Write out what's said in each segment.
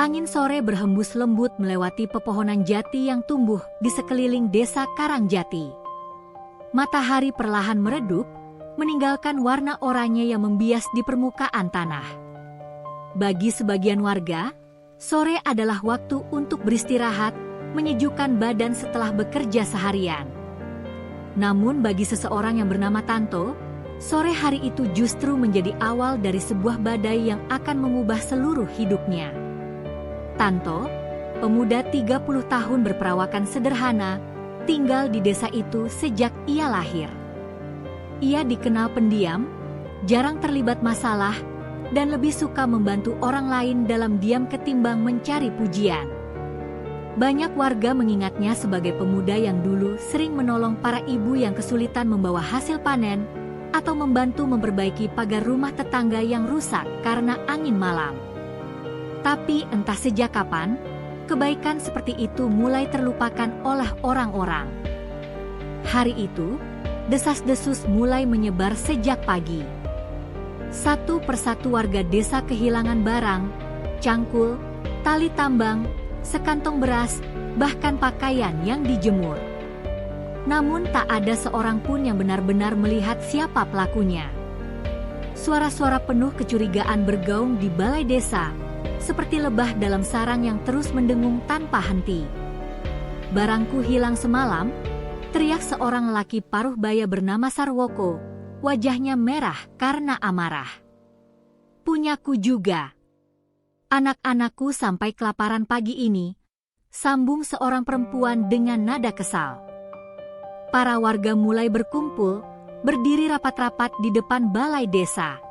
Angin sore berhembus lembut melewati pepohonan jati yang tumbuh di sekeliling desa Karangjati. Matahari perlahan meredup, meninggalkan warna oranye yang membias di permukaan tanah. Bagi sebagian warga, sore adalah waktu untuk beristirahat, menyejukkan badan setelah bekerja seharian. Namun bagi seseorang yang bernama Tanto, sore hari itu justru menjadi awal dari sebuah badai yang akan mengubah seluruh hidupnya. Tanto, pemuda 30 tahun berperawakan sederhana, tinggal di desa itu sejak ia lahir. Ia dikenal pendiam, jarang terlibat masalah, dan lebih suka membantu orang lain dalam diam ketimbang mencari pujian. Banyak warga mengingatnya sebagai pemuda yang dulu sering menolong para ibu yang kesulitan membawa hasil panen, atau membantu memperbaiki pagar rumah tetangga yang rusak karena angin malam. Tapi entah sejak kapan, kebaikan seperti itu mulai terlupakan oleh orang-orang. Hari itu, desas-desus mulai menyebar sejak pagi. Satu persatu warga desa kehilangan barang, cangkul, tali tambang, sekantong beras, bahkan pakaian yang dijemur. Namun tak ada seorang pun yang benar-benar melihat siapa pelakunya. Suara-suara penuh kecurigaan bergaung di balai desa, seperti lebah dalam sarang yang terus mendengung tanpa henti. "Barangku hilang semalam," teriak seorang lelaki paruh baya bernama Sarwoko, wajahnya merah karena amarah. "Punyaku juga. Anak-anakku sampai kelaparan pagi ini," sambung seorang perempuan dengan nada kesal. Para warga mulai berkumpul, berdiri rapat-rapat di depan balai desa.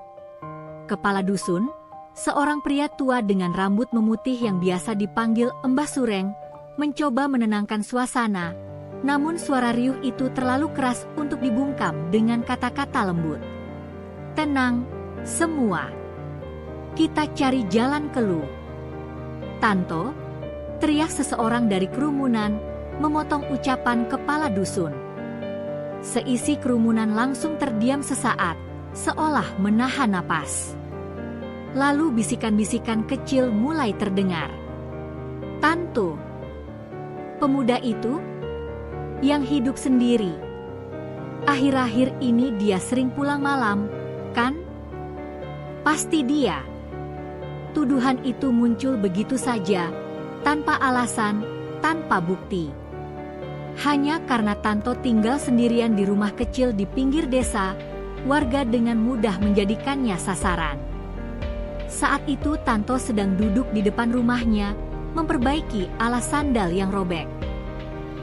Kepala dusun, seorang pria tua dengan rambut memutih yang biasa dipanggil Mbah Sureng, mencoba menenangkan suasana, namun suara riuh itu terlalu keras untuk dibungkam dengan kata-kata lembut. "Tenang, semua. Kita cari jalan keluar." "Tanto," teriak seseorang dari kerumunan, memotong ucapan kepala dusun. Seisi kerumunan langsung terdiam sesaat, seolah menahan napas. Lalu bisikan-bisikan kecil mulai terdengar. "Tanto, pemuda itu yang hidup sendiri. Akhir-akhir ini dia sering pulang malam, kan? Pasti dia." Tuduhan itu muncul begitu saja, tanpa alasan, tanpa bukti. Hanya karena Tanto tinggal sendirian di rumah kecil di pinggir desa, warga dengan mudah menjadikannya sasaran. Saat itu Tanto sedang duduk di depan rumahnya, memperbaiki alas sandal yang robek.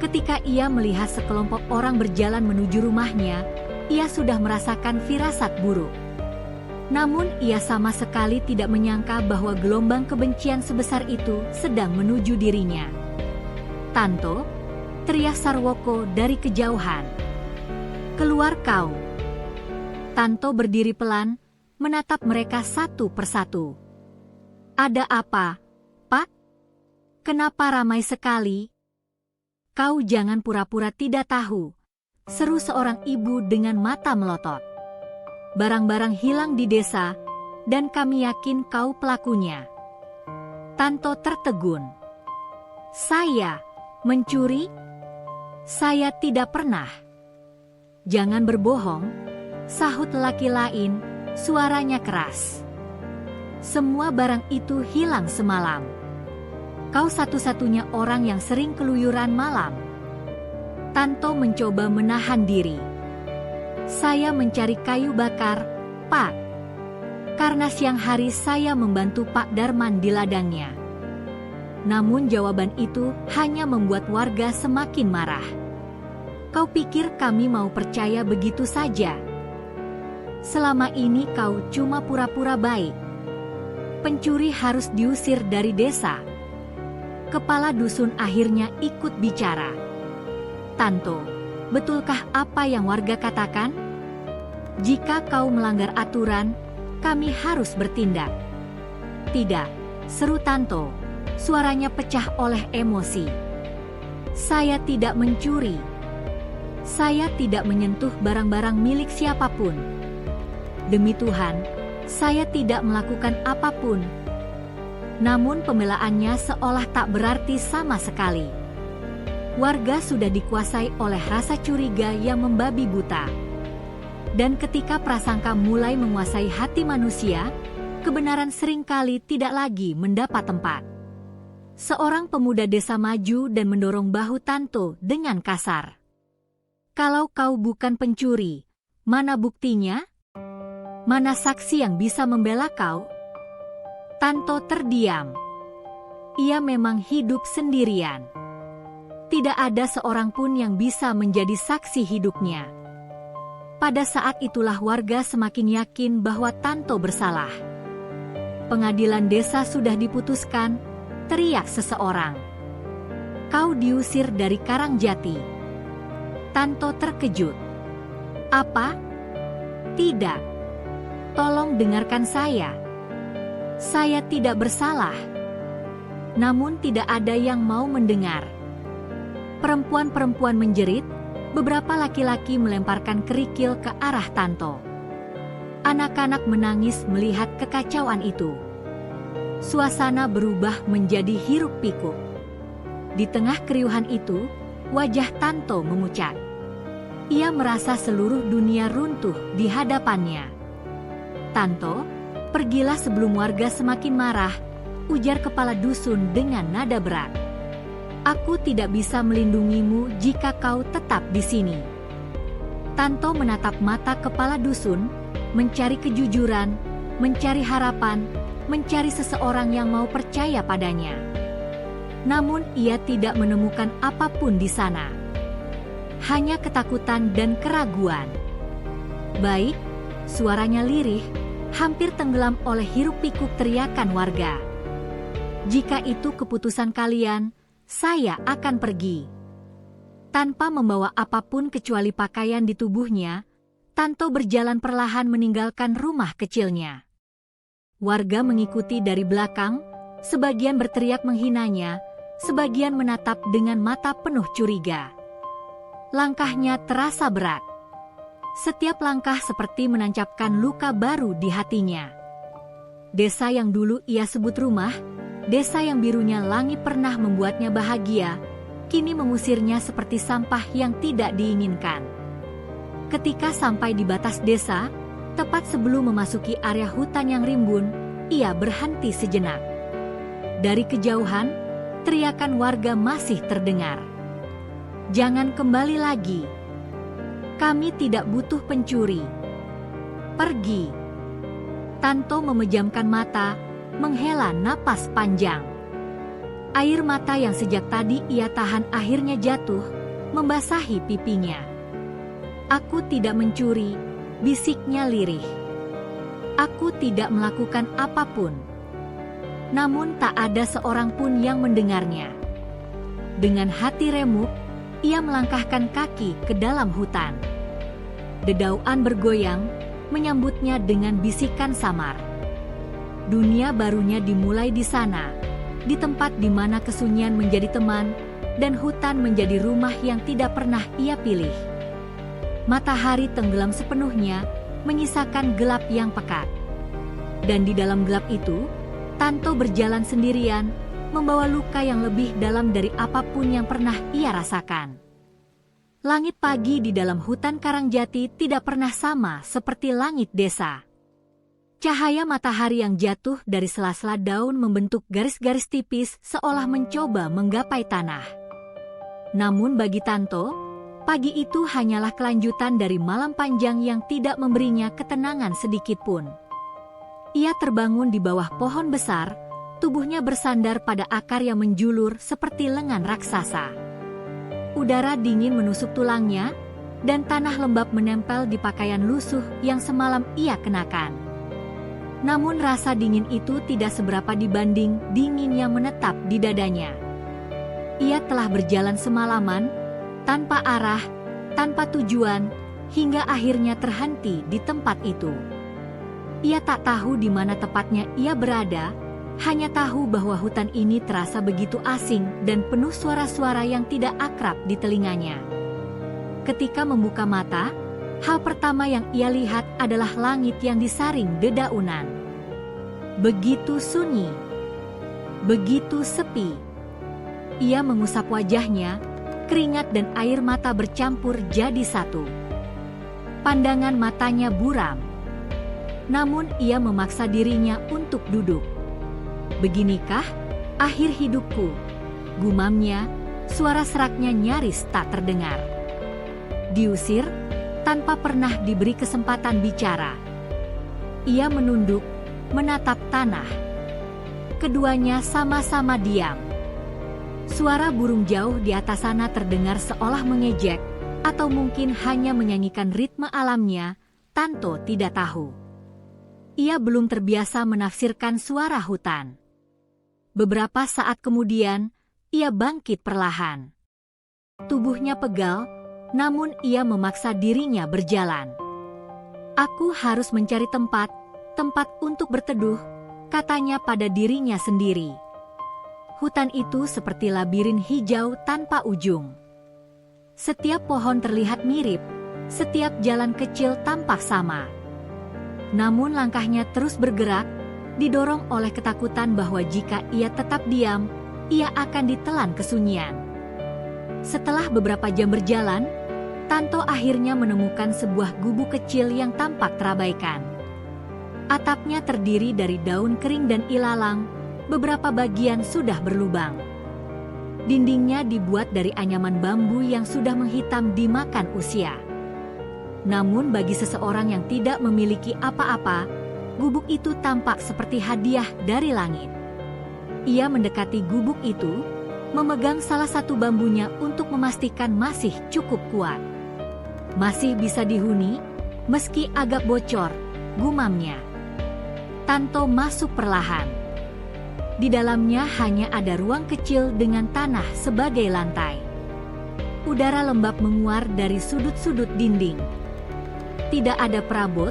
Ketika ia melihat sekelompok orang berjalan menuju rumahnya, ia sudah merasakan firasat buruk. Namun ia sama sekali tidak menyangka bahwa gelombang kebencian sebesar itu sedang menuju dirinya. "Tanto," teriak Sarwoko dari kejauhan. "Keluar kau." Tanto berdiri pelan, menatap mereka satu persatu. "Ada apa, Pak? Kenapa ramai sekali?" "Kau jangan pura-pura tidak tahu," seru seorang ibu dengan mata melotot. "Barang-barang hilang di desa, dan kami yakin kau pelakunya." Tanto tertegun. "Saya mencuri? Saya tidak pernah." "Jangan berbohong," sahut lelaki lain, suaranya keras. "Semua barang itu hilang semalam. Kau satu-satunya orang yang sering keluyuran malam." Tanto mencoba menahan diri. "Saya mencari kayu bakar, Pak. Karena siang hari saya membantu Pak Darman di ladangnya." Namun jawaban itu hanya membuat warga semakin marah. "Kau pikir kami mau percaya begitu saja? Selama ini kau cuma pura-pura baik. Pencuri harus diusir dari desa." Kepala dusun akhirnya ikut bicara. "Tanto, betulkah apa yang warga katakan? Jika kau melanggar aturan, kami harus bertindak." "Tidak," seru Tanto, suaranya pecah oleh emosi. "Saya tidak mencuri. Saya tidak menyentuh barang-barang milik siapapun. Demi Tuhan, saya tidak melakukan apapun." Namun pembelaannya seolah tak berarti sama sekali. Warga sudah dikuasai oleh rasa curiga yang membabi buta. Dan ketika prasangka mulai menguasai hati manusia, kebenaran seringkali tidak lagi mendapat tempat. Seorang pemuda desa maju dan mendorong bahu Tanto dengan kasar. "Kalau kau bukan pencuri, mana buktinya? Mana saksi yang bisa membela kau?" Tanto terdiam. Ia memang hidup sendirian. Tidak ada seorang pun yang bisa menjadi saksi hidupnya. Pada saat itulah warga semakin yakin bahwa Tanto bersalah. "Pengadilan desa sudah diputuskan," teriak seseorang. "Kau diusir dari Karangjati." Tanto terkejut. "Apa? Tidak. Tolong dengarkan saya. Saya tidak bersalah." Namun tidak ada yang mau mendengar. Perempuan-perempuan menjerit, beberapa laki-laki melemparkan kerikil ke arah Tanto. Anak-anak menangis melihat kekacauan itu. Suasana berubah menjadi hiruk-pikuk. Di tengah keriuhan itu, wajah Tanto memucat. Ia merasa seluruh dunia runtuh di hadapannya. "Tanto, pergilah sebelum warga semakin marah," ujar kepala dusun dengan nada berat. "Aku tidak bisa melindungimu jika kau tetap di sini." Tanto menatap mata kepala dusun, mencari kejujuran, mencari harapan, mencari seseorang yang mau percaya padanya. Namun ia tidak menemukan apapun di sana. Hanya ketakutan dan keraguan. "Baik," suaranya lirih, hampir tenggelam oleh hiruk-pikuk teriakan warga. "Jika itu keputusan kalian, saya akan pergi." Tanpa membawa apapun kecuali pakaian di tubuhnya, Tanto berjalan perlahan meninggalkan rumah kecilnya. Warga mengikuti dari belakang, sebagian berteriak menghinanya, sebagian menatap dengan mata penuh curiga. Langkahnya terasa berat. Setiap langkah seperti menancapkan luka baru di hatinya. Desa yang dulu ia sebut rumah, desa yang birunya langit pernah membuatnya bahagia, kini mengusirnya seperti sampah yang tidak diinginkan. Ketika sampai di batas desa, tepat sebelum memasuki area hutan yang rimbun, ia berhenti sejenak. Dari kejauhan, teriakan warga masih terdengar. "Jangan kembali lagi. Kami tidak butuh pencuri. Pergi." Tanto memejamkan mata, menghela napas panjang. Air mata yang sejak tadi ia tahan akhirnya jatuh, membasahi pipinya. "Aku tidak mencuri," bisiknya lirih. "Aku tidak melakukan apapun." Namun tak ada seorang pun yang mendengarnya. Dengan hati remuk, ia melangkahkan kaki ke dalam hutan. Dedauan bergoyang, menyambutnya dengan bisikan samar. Dunia barunya dimulai di sana, di tempat di mana kesunyian menjadi teman, dan hutan menjadi rumah yang tidak pernah ia pilih. Matahari tenggelam sepenuhnya, menyisakan gelap yang pekat. Dan di dalam gelap itu, Tanto berjalan sendirian, membawa luka yang lebih dalam dari apapun yang pernah ia rasakan. Langit pagi di dalam hutan Karangjati tidak pernah sama seperti langit desa. Cahaya matahari yang jatuh dari sela-sela daun membentuk garis-garis tipis seolah mencoba menggapai tanah. Namun bagi Tanto, pagi itu hanyalah kelanjutan dari malam panjang yang tidak memberinya ketenangan sedikit pun. Ia terbangun di bawah pohon besar, tubuhnya bersandar pada akar yang menjulur seperti lengan raksasa. Udara dingin menusuk tulangnya, dan tanah lembab menempel di pakaian lusuh yang semalam ia kenakan. Namun rasa dingin itu tidak seberapa dibanding dingin yang menetap di dadanya. Ia telah berjalan semalaman, tanpa arah, tanpa tujuan, hingga akhirnya terhenti di tempat itu. Ia tak tahu di mana tepatnya ia berada, hanya tahu bahwa hutan ini terasa begitu asing dan penuh suara-suara yang tidak akrab di telinganya. Ketika membuka mata, hal pertama yang ia lihat adalah langit yang disaring dedaunan. Begitu sunyi. begitu sepi. Ia mengusap wajahnya, keringat dan air mata bercampur jadi satu. Pandangan matanya buram. Namun ia memaksa dirinya untuk duduk. "Beginikah akhir hidupku?" gumamnya, suara seraknya nyaris tak terdengar. Diusir, tanpa pernah diberi kesempatan bicara. Ia menunduk, menatap tanah. Keduanya sama-sama diam. Suara burung jauh di atas sana terdengar seolah mengejek, atau mungkin hanya menyanyikan ritme alamnya, Tanto tidak tahu. Ia belum terbiasa menafsirkan suara hutan. Beberapa saat kemudian, ia bangkit perlahan. Tubuhnya pegal, namun ia memaksa dirinya berjalan. "Aku harus mencari tempat untuk berteduh," katanya pada dirinya sendiri. Hutan itu seperti labirin hijau tanpa ujung. Setiap pohon terlihat mirip, setiap jalan kecil tampak sama. Namun langkahnya terus bergerak, didorong oleh ketakutan bahwa jika ia tetap diam, ia akan ditelan kesunyian. Setelah beberapa jam berjalan, Tanto akhirnya menemukan sebuah gubuk kecil yang tampak terabaikan. Atapnya terdiri dari daun kering dan ilalang, beberapa bagian sudah berlubang. Dindingnya dibuat dari anyaman bambu yang sudah menghitam dimakan usia. Namun bagi seseorang yang tidak memiliki apa-apa, gubuk itu tampak seperti hadiah dari langit. Ia mendekati gubuk itu, memegang salah satu bambunya untuk memastikan masih cukup kuat. "Masih bisa dihuni, meski agak bocor," gumamnya. Tanto masuk perlahan. Di dalamnya hanya ada ruang kecil dengan tanah sebagai lantai. Udara lembab menguar dari sudut-sudut dinding. Tidak ada perabot,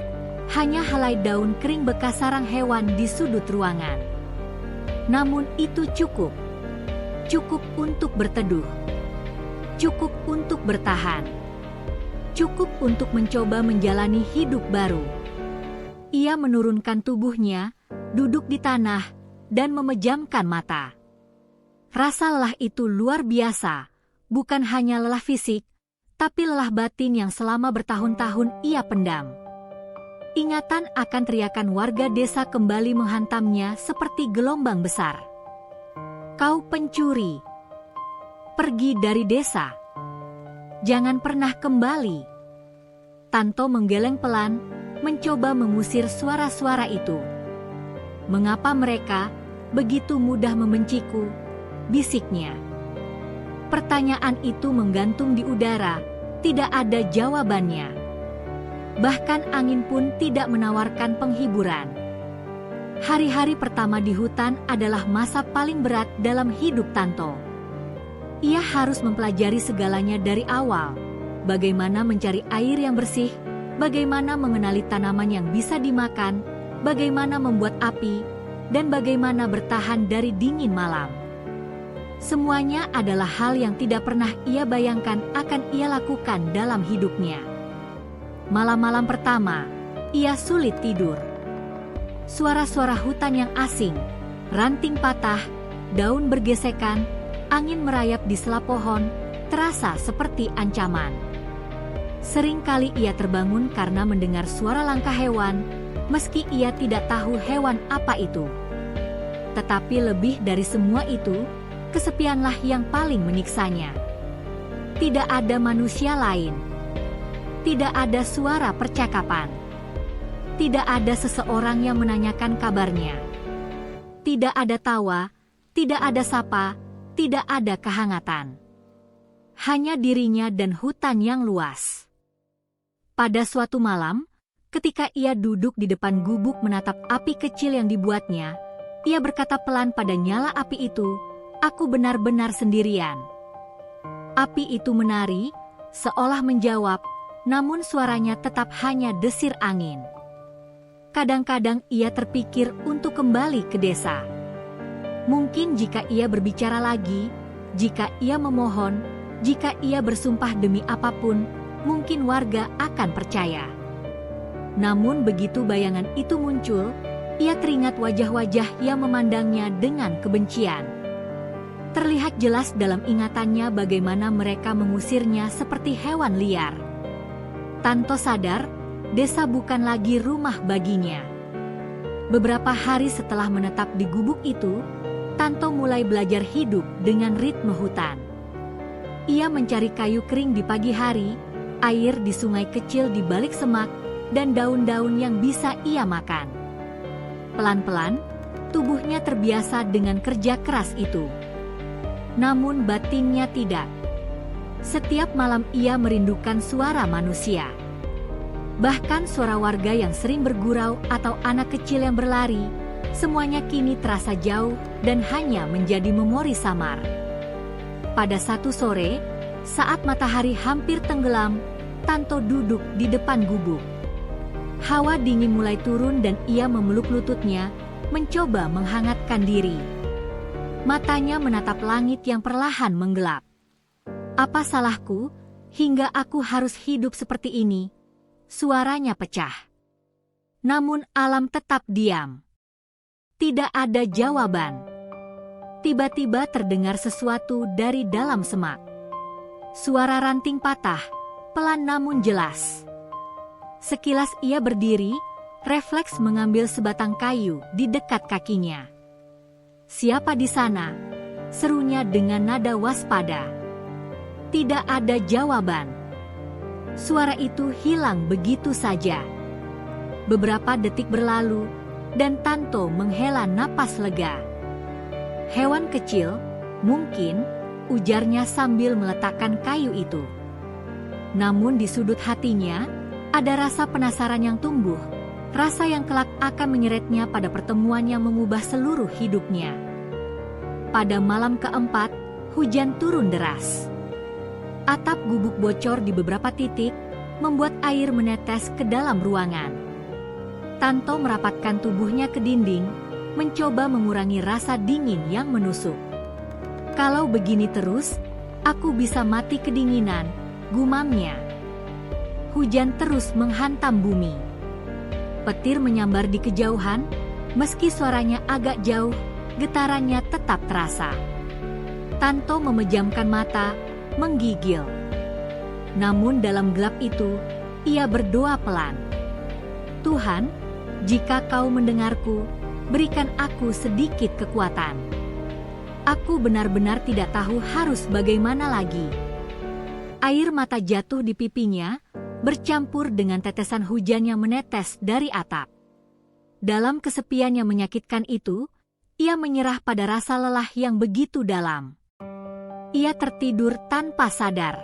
hanya helai daun kering bekas sarang hewan di sudut ruangan. Namun itu cukup. Cukup untuk berteduh. Cukup untuk bertahan. Cukup untuk mencoba menjalani hidup baru. Ia menurunkan tubuhnya, duduk di tanah, dan memejamkan mata. Rasa lelah itu luar biasa, bukan hanya lelah fisik, tapi lelah batin yang selama bertahun-tahun ia pendam. Ingatan akan teriakan warga desa kembali menghantamnya seperti gelombang besar. "Kau pencuri! Pergi dari desa! Jangan pernah kembali!" Tanto menggeleng pelan, mencoba mengusir suara-suara itu. "Mengapa mereka begitu mudah membenciku?" bisiknya. Pertanyaan itu menggantung di udara, tidak ada jawabannya. Bahkan angin pun tidak menawarkan penghiburan. Hari-hari pertama di hutan adalah masa paling berat dalam hidup Tanto. Ia harus mempelajari segalanya dari awal. Bagaimana mencari air yang bersih, bagaimana mengenali tanaman yang bisa dimakan, bagaimana membuat api, dan bagaimana bertahan dari dingin malam. Semuanya adalah hal yang tidak pernah ia bayangkan akan ia lakukan dalam hidupnya. Malam-malam pertama, ia sulit tidur. Suara-suara hutan yang asing, ranting patah, daun bergesekan, angin merayap di sela pohon, terasa seperti ancaman. Seringkali ia terbangun karena mendengar suara langkah hewan, meski ia tidak tahu hewan apa itu. Tetapi lebih dari semua itu, kesepianlah yang paling menyiksanya. Tidak ada manusia lain. Tidak ada suara percakapan. Tidak ada seseorang yang menanyakan kabarnya. Tidak ada tawa, tidak ada sapa, tidak ada kehangatan. Hanya dirinya dan hutan yang luas. Pada suatu malam, ketika ia duduk di depan gubuk menatap api kecil yang dibuatnya, ia berkata pelan pada nyala api itu, "Aku benar-benar sendirian." Api itu menari, seolah menjawab, namun suaranya tetap hanya desir angin. Kadang-kadang ia terpikir untuk kembali ke desa. Mungkin jika ia berbicara lagi, jika ia memohon, jika ia bersumpah demi apapun, mungkin warga akan percaya. Namun begitu bayangan itu muncul, ia teringat wajah-wajah yang memandangnya dengan kebencian. Terlihat jelas dalam ingatannya bagaimana mereka mengusirnya seperti hewan liar. Tanto sadar, desa bukan lagi rumah baginya. Beberapa hari setelah menetap di gubuk itu, Tanto mulai belajar hidup dengan ritme hutan. Ia mencari kayu kering di pagi hari, air di sungai kecil di balik semak, dan daun-daun yang bisa ia makan. Pelan-pelan, tubuhnya terbiasa dengan kerja keras itu. Namun batinnya tidak. Setiap malam ia merindukan suara manusia. Bahkan suara warga yang sering bergurau atau anak kecil yang berlari, semuanya kini terasa jauh dan hanya menjadi memori samar. Pada satu sore, saat matahari hampir tenggelam, Tanto duduk di depan gubuk. Hawa dingin mulai turun dan ia memeluk lututnya, mencoba menghangatkan diri. Matanya menatap langit yang perlahan menggelap. Apa salahku, hingga aku harus hidup seperti ini? Suaranya pecah. Namun alam tetap diam. Tidak ada jawaban. Tiba-tiba terdengar sesuatu dari dalam semak. Suara ranting patah, pelan namun jelas. Sekilas ia berdiri, refleks mengambil sebatang kayu di dekat kakinya. "Siapa di sana?" serunya dengan nada waspada. Tidak ada jawaban. Suara itu hilang begitu saja. Beberapa detik berlalu, dan Tanto menghela napas lega. "Hewan kecil, mungkin," ujarnya sambil meletakkan kayu itu. Namun di sudut hatinya, ada rasa penasaran yang tumbuh, rasa yang kelak akan menyeretnya pada pertemuan yang mengubah seluruh hidupnya. Pada malam keempat, hujan turun deras. Atap gubuk bocor di beberapa titik, membuat air menetes ke dalam ruangan. Tanto merapatkan tubuhnya ke dinding, mencoba mengurangi rasa dingin yang menusuk. "Kalau begini terus, aku bisa mati kedinginan," gumamnya. Hujan terus menghantam bumi. Petir menyambar di kejauhan, meski suaranya agak jauh, getarannya tetap terasa. Tanto memejamkan mata, menggigil. Namun dalam gelap itu, ia berdoa pelan. "Tuhan, jika Kau mendengarku, berikan aku sedikit kekuatan. Aku benar-benar tidak tahu harus bagaimana lagi." Air mata jatuh di pipinya, bercampur dengan tetesan hujan yang menetes dari atap. Dalam kesepian yang menyakitkan itu, ia menyerah pada rasa lelah yang begitu dalam. Ia tertidur tanpa sadar.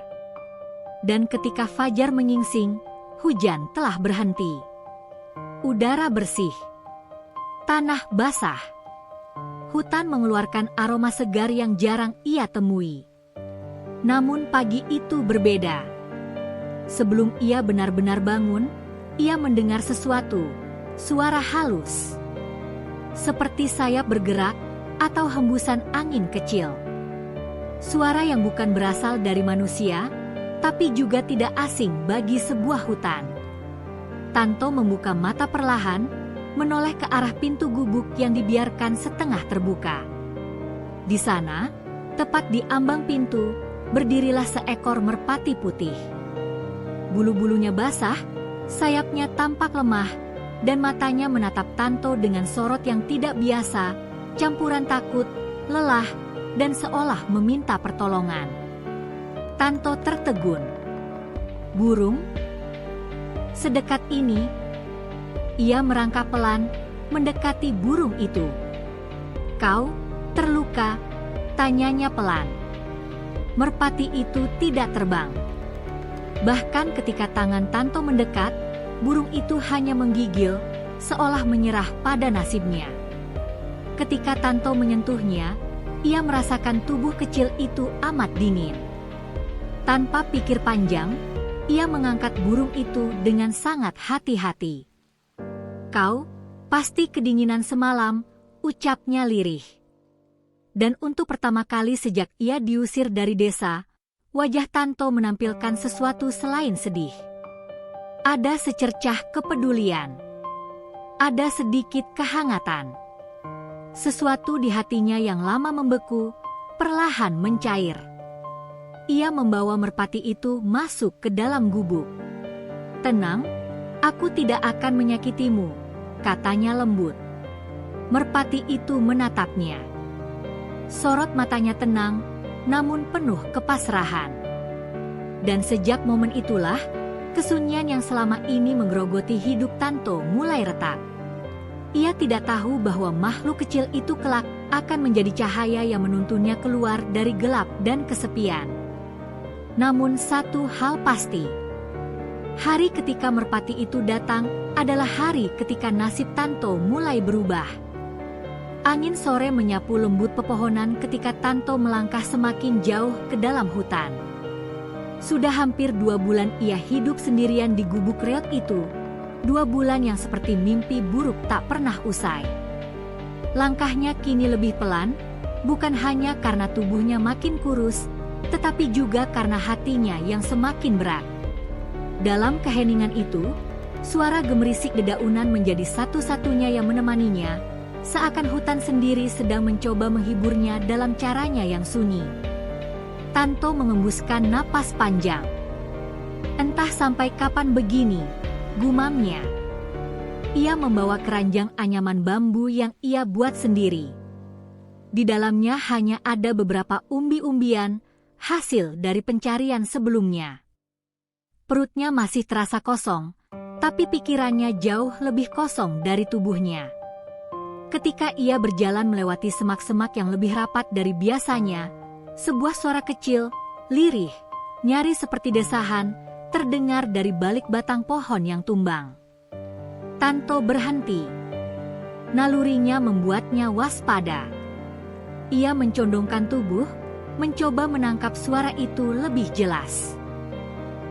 Dan ketika fajar menyingsing, hujan telah berhenti. Udara bersih. Tanah basah. Hutan mengeluarkan aroma segar yang jarang ia temui. Namun pagi itu berbeda. Sebelum ia benar-benar bangun, ia mendengar sesuatu, suara halus. Seperti sayap bergerak atau hembusan angin kecil. Suara yang bukan berasal dari manusia, tapi juga tidak asing bagi sebuah hutan. Tanto membuka mata perlahan, menoleh ke arah pintu gubuk yang dibiarkan setengah terbuka. Di sana, tepat di ambang pintu, berdirilah seekor merpati putih. Bulu-bulunya basah, sayapnya tampak lemah, dan matanya menatap Tanto dengan sorot yang tidak biasa, campuran takut, lelah, dan seolah meminta pertolongan. Tanto tertegun. "Burung?" Sedekat ini, ia merangkak pelan, mendekati burung itu. "Kau terluka?" tanyanya pelan. Merpati itu tidak terbang. Bahkan ketika tangan Tanto mendekat, burung itu hanya menggigil, seolah menyerah pada nasibnya. Ketika Tanto menyentuhnya, ia merasakan tubuh kecil itu amat dingin. Tanpa pikir panjang, ia mengangkat burung itu dengan sangat hati-hati. "Kau pasti kedinginan semalam," ucapnya lirih. Dan untuk pertama kali sejak ia diusir dari desa, wajah Tanto menampilkan sesuatu selain sedih. Ada secercah kepedulian. ada sedikit kehangatan. Sesuatu di hatinya yang lama membeku, perlahan mencair. Ia membawa merpati itu masuk ke dalam gubuk. "Tenang, aku tidak akan menyakitimu," katanya lembut. Merpati itu menatapnya. Sorot matanya tenang, namun penuh kepasrahan. Dan sejak momen itulah, kesunyian yang selama ini menggerogoti hidup Tanto mulai retak. Ia tidak tahu bahwa makhluk kecil itu kelak akan menjadi cahaya yang menuntunnya keluar dari gelap dan kesepian. Namun satu hal pasti, hari ketika merpati itu datang adalah hari ketika nasib Tanto mulai berubah. Angin sore menyapu lembut pepohonan ketika Tanto melangkah semakin jauh ke dalam hutan. Sudah hampir 2 bulan ia hidup sendirian di gubuk reot itu. 2 bulan yang seperti mimpi buruk tak pernah usai. Langkahnya kini lebih pelan, bukan hanya karena tubuhnya makin kurus, tetapi juga karena hatinya yang semakin berat. Dalam keheningan itu, suara gemerisik dedaunan menjadi satu-satunya yang menemaninya, seakan hutan sendiri sedang mencoba menghiburnya dalam caranya yang sunyi. Tanto mengembuskan napas panjang. "Entah sampai kapan begini," gumamnya. Ia membawa keranjang anyaman bambu yang ia buat sendiri. Di dalamnya hanya ada beberapa umbi-umbian, hasil dari pencarian sebelumnya. Perutnya masih terasa kosong, tapi pikirannya jauh lebih kosong dari tubuhnya. Ketika ia berjalan melewati semak-semak yang lebih rapat dari biasanya, sebuah suara kecil, lirih, nyaris seperti desahan, terdengar dari balik batang pohon yang tumbang. Tanto berhenti. Nalurinya membuatnya waspada. Ia mencondongkan tubuh, mencoba menangkap suara itu lebih jelas.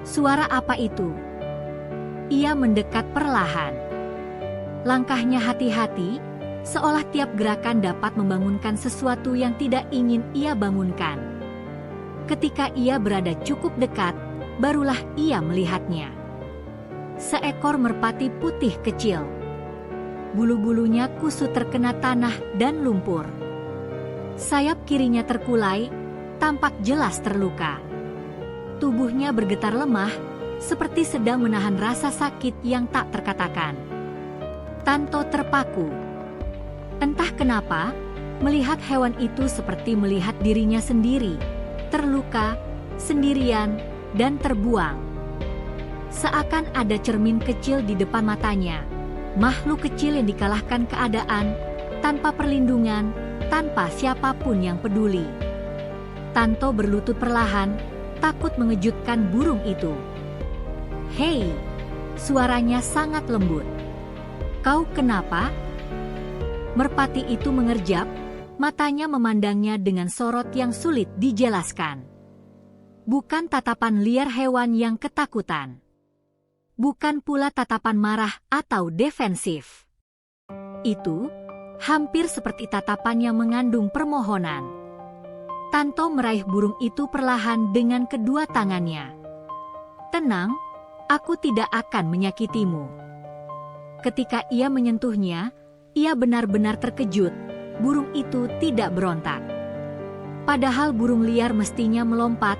Suara apa itu? Ia mendekat perlahan. Langkahnya hati-hati, seolah tiap gerakan dapat membangunkan sesuatu yang tidak ingin ia bangunkan. Ketika ia berada cukup dekat, barulah ia melihatnya. Seekor merpati putih kecil. Bulu-bulunya kusut terkena tanah dan lumpur. Sayap kirinya terkulai, tampak jelas terluka. Tubuhnya bergetar lemah, seperti sedang menahan rasa sakit yang tak terkatakan. Tanto terpaku. Entah kenapa, melihat hewan itu seperti melihat dirinya sendiri, terluka, sendirian, dan terbuang. Seakan ada cermin kecil di depan matanya, makhluk kecil yang dikalahkan keadaan, tanpa perlindungan, tanpa siapapun yang peduli. Tanto berlutut perlahan, takut mengejutkan burung itu. "Hei!" Suaranya sangat lembut. "Kau kenapa?" Merpati itu mengerjap, matanya memandangnya dengan sorot yang sulit dijelaskan. Bukan tatapan liar hewan yang ketakutan. Bukan pula tatapan marah atau defensif. Itu hampir seperti tatapan yang mengandung permohonan. Tanto meraih burung itu perlahan dengan kedua tangannya. "Tenang, aku tidak akan menyakitimu." Ketika ia menyentuhnya, ia benar-benar terkejut, burung itu tidak berontak. Padahal burung liar mestinya melompat,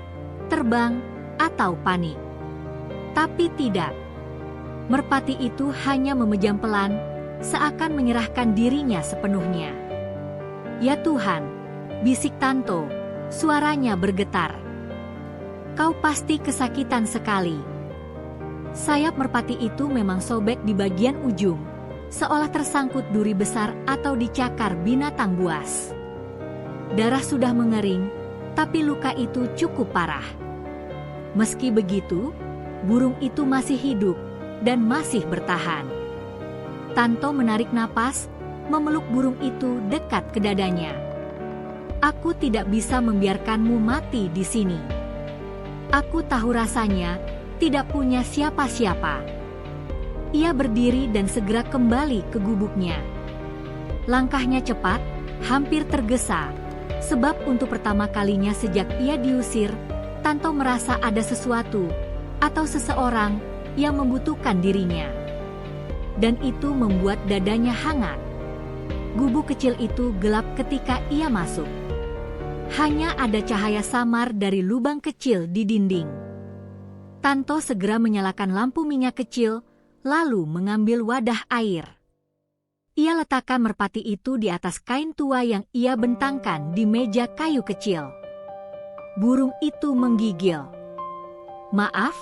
terbang, atau panik. Tapi tidak. Merpati itu hanya memejam pelan, seakan menyerahkan dirinya sepenuhnya. "Ya Tuhan," bisik Tanto, suaranya bergetar. "Kau pasti kesakitan sekali." Sayap merpati itu memang sobek di bagian ujung, seolah tersangkut duri besar atau dicakar binatang buas. Darah sudah mengering, tapi luka itu cukup parah. Meski begitu, burung itu masih hidup dan masih bertahan. Tanto menarik napas, memeluk burung itu dekat ke dadanya. "Aku tidak bisa membiarkanmu mati di sini. Aku tahu rasanya, tidak punya siapa-siapa." Ia berdiri dan segera kembali ke gubuknya. Langkahnya cepat, hampir tergesa, sebab untuk pertama kalinya sejak ia diusir, Tanto merasa ada sesuatu atau seseorang yang membutuhkan dirinya. dan itu membuat dadanya hangat. Gubuk kecil itu gelap ketika ia masuk. Hanya ada cahaya samar dari lubang kecil di dinding. Tanto segera menyalakan lampu minyak kecil, lalu mengambil wadah air. Ia letakkan merpati itu di atas kain tua yang ia bentangkan di meja kayu kecil. Burung itu menggigil. "Maaf,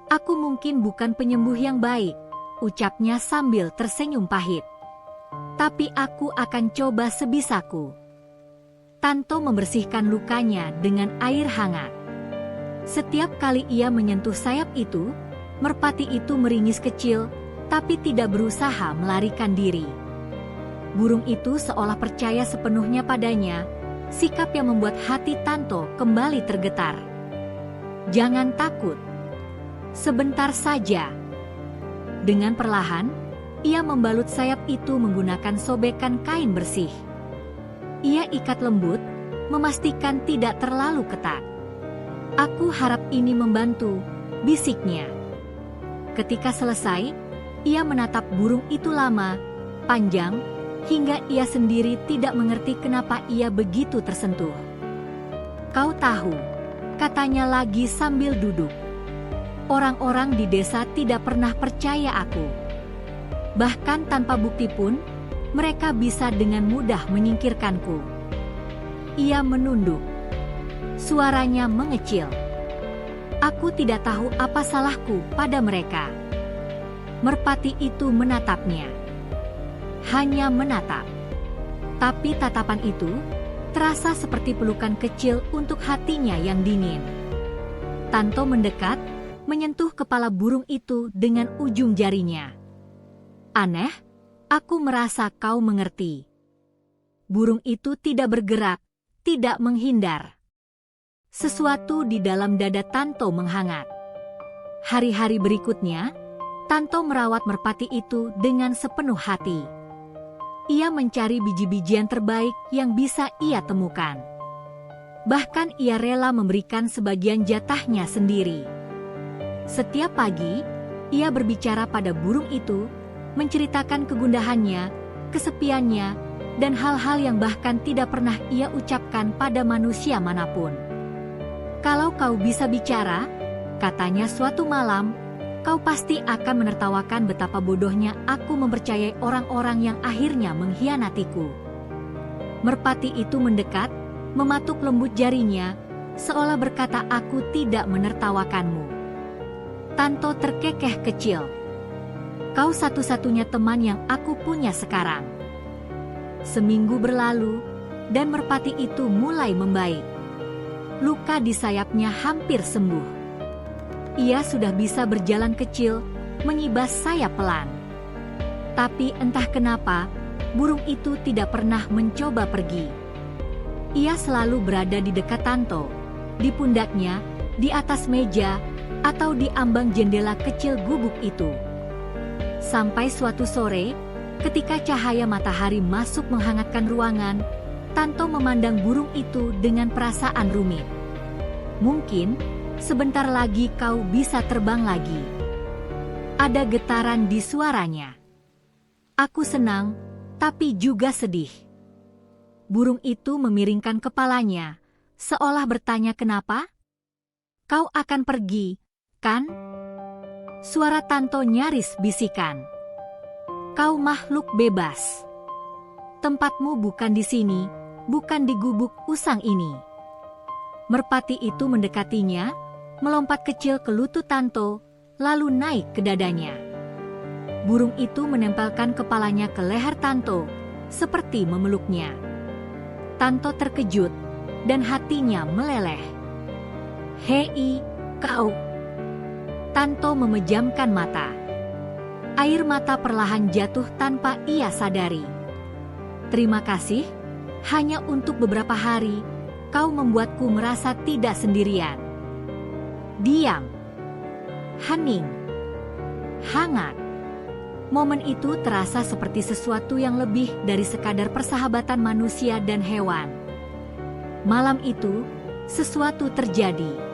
aku mungkin bukan penyembuh yang baik," ucapnya sambil tersenyum pahit. "Tapi aku akan coba sebisaku." Tanto membersihkan lukanya dengan air hangat. Setiap kali ia menyentuh sayap itu, merpati itu meringis kecil, tapi tidak berusaha melarikan diri. Burung itu seolah percaya sepenuhnya padanya, sikap yang membuat hati Tanto kembali tergetar. "Jangan takut. Sebentar saja." Dengan perlahan, ia membalut sayap itu menggunakan sobekan kain bersih. Ia ikat lembut, memastikan tidak terlalu ketat. "Aku harap ini membantu," bisiknya. Ketika selesai, ia menatap burung itu lama, panjang, hingga ia sendiri tidak mengerti kenapa ia begitu tersentuh. "Kau tahu," katanya lagi sambil duduk, "orang-orang di desa tidak pernah percaya aku. Bahkan tanpa bukti pun, mereka bisa dengan mudah menyingkirkanku." Ia menunduk. Suaranya mengecil. "Aku tidak tahu apa salahku pada mereka." Merpati itu menatapnya. Hanya menatap. Tapi tatapan itu terasa seperti pelukan kecil untuk hatinya yang dingin. Tanto mendekat, menyentuh kepala burung itu dengan ujung jarinya. "Aneh, aku merasa kau mengerti." Burung itu tidak bergerak, tidak menghindar. Sesuatu di dalam dada Tanto menghangat. Hari-hari berikutnya, Tanto merawat merpati itu dengan sepenuh hati. Ia mencari biji-bijian terbaik yang bisa ia temukan. Bahkan ia rela memberikan sebagian jatahnya sendiri. Setiap pagi, ia berbicara pada burung itu, menceritakan kegundahannya, kesepiannya, dan hal-hal yang bahkan tidak pernah ia ucapkan pada manusia manapun. "Kalau kau bisa bicara," katanya suatu malam, "kau pasti akan menertawakan betapa bodohnya aku mempercayai orang-orang yang akhirnya mengkhianatiku." Merpati itu mendekat, mematuk lembut jarinya, seolah berkata, "Aku tidak menertawakanmu." Tanto terkekeh kecil. "Kau satu-satunya teman yang aku punya sekarang." Seminggu berlalu, dan merpati itu mulai membaik. Luka di sayapnya hampir sembuh. Ia sudah bisa berjalan kecil, mengibas sayap pelan. Tapi entah kenapa, burung itu tidak pernah mencoba pergi. Ia selalu berada di dekat Tanto, di pundaknya, di atas meja, atau di ambang jendela kecil gubuk itu. Sampai suatu sore, ketika cahaya matahari masuk menghangatkan ruangan, Tanto memandang burung itu dengan perasaan rumit. "Mungkin sebentar lagi kau bisa terbang lagi." Ada getaran di suaranya. "Aku senang, tapi juga sedih." Burung itu memiringkan kepalanya, seolah bertanya, "Kenapa? Kau akan pergi, kan?" Suara Tanto nyaris bisikan. "Kau makhluk bebas. Tempatmu bukan di sini, bukan di gubuk usang ini." Merpati itu mendekatinya, melompat kecil ke lutut Tanto, lalu naik ke dadanya. Burung itu menempelkan kepalanya ke leher Tanto, seperti memeluknya. Tanto terkejut, dan hatinya meleleh. "Hei, kau!" Tanto memejamkan mata. Air mata perlahan jatuh tanpa ia sadari. "Terima kasih, hanya untuk beberapa hari, kau membuatku merasa tidak sendirian." Diam. Hening. Hangat. Momen itu terasa seperti sesuatu yang lebih dari sekadar persahabatan manusia dan hewan. Malam itu, sesuatu terjadi.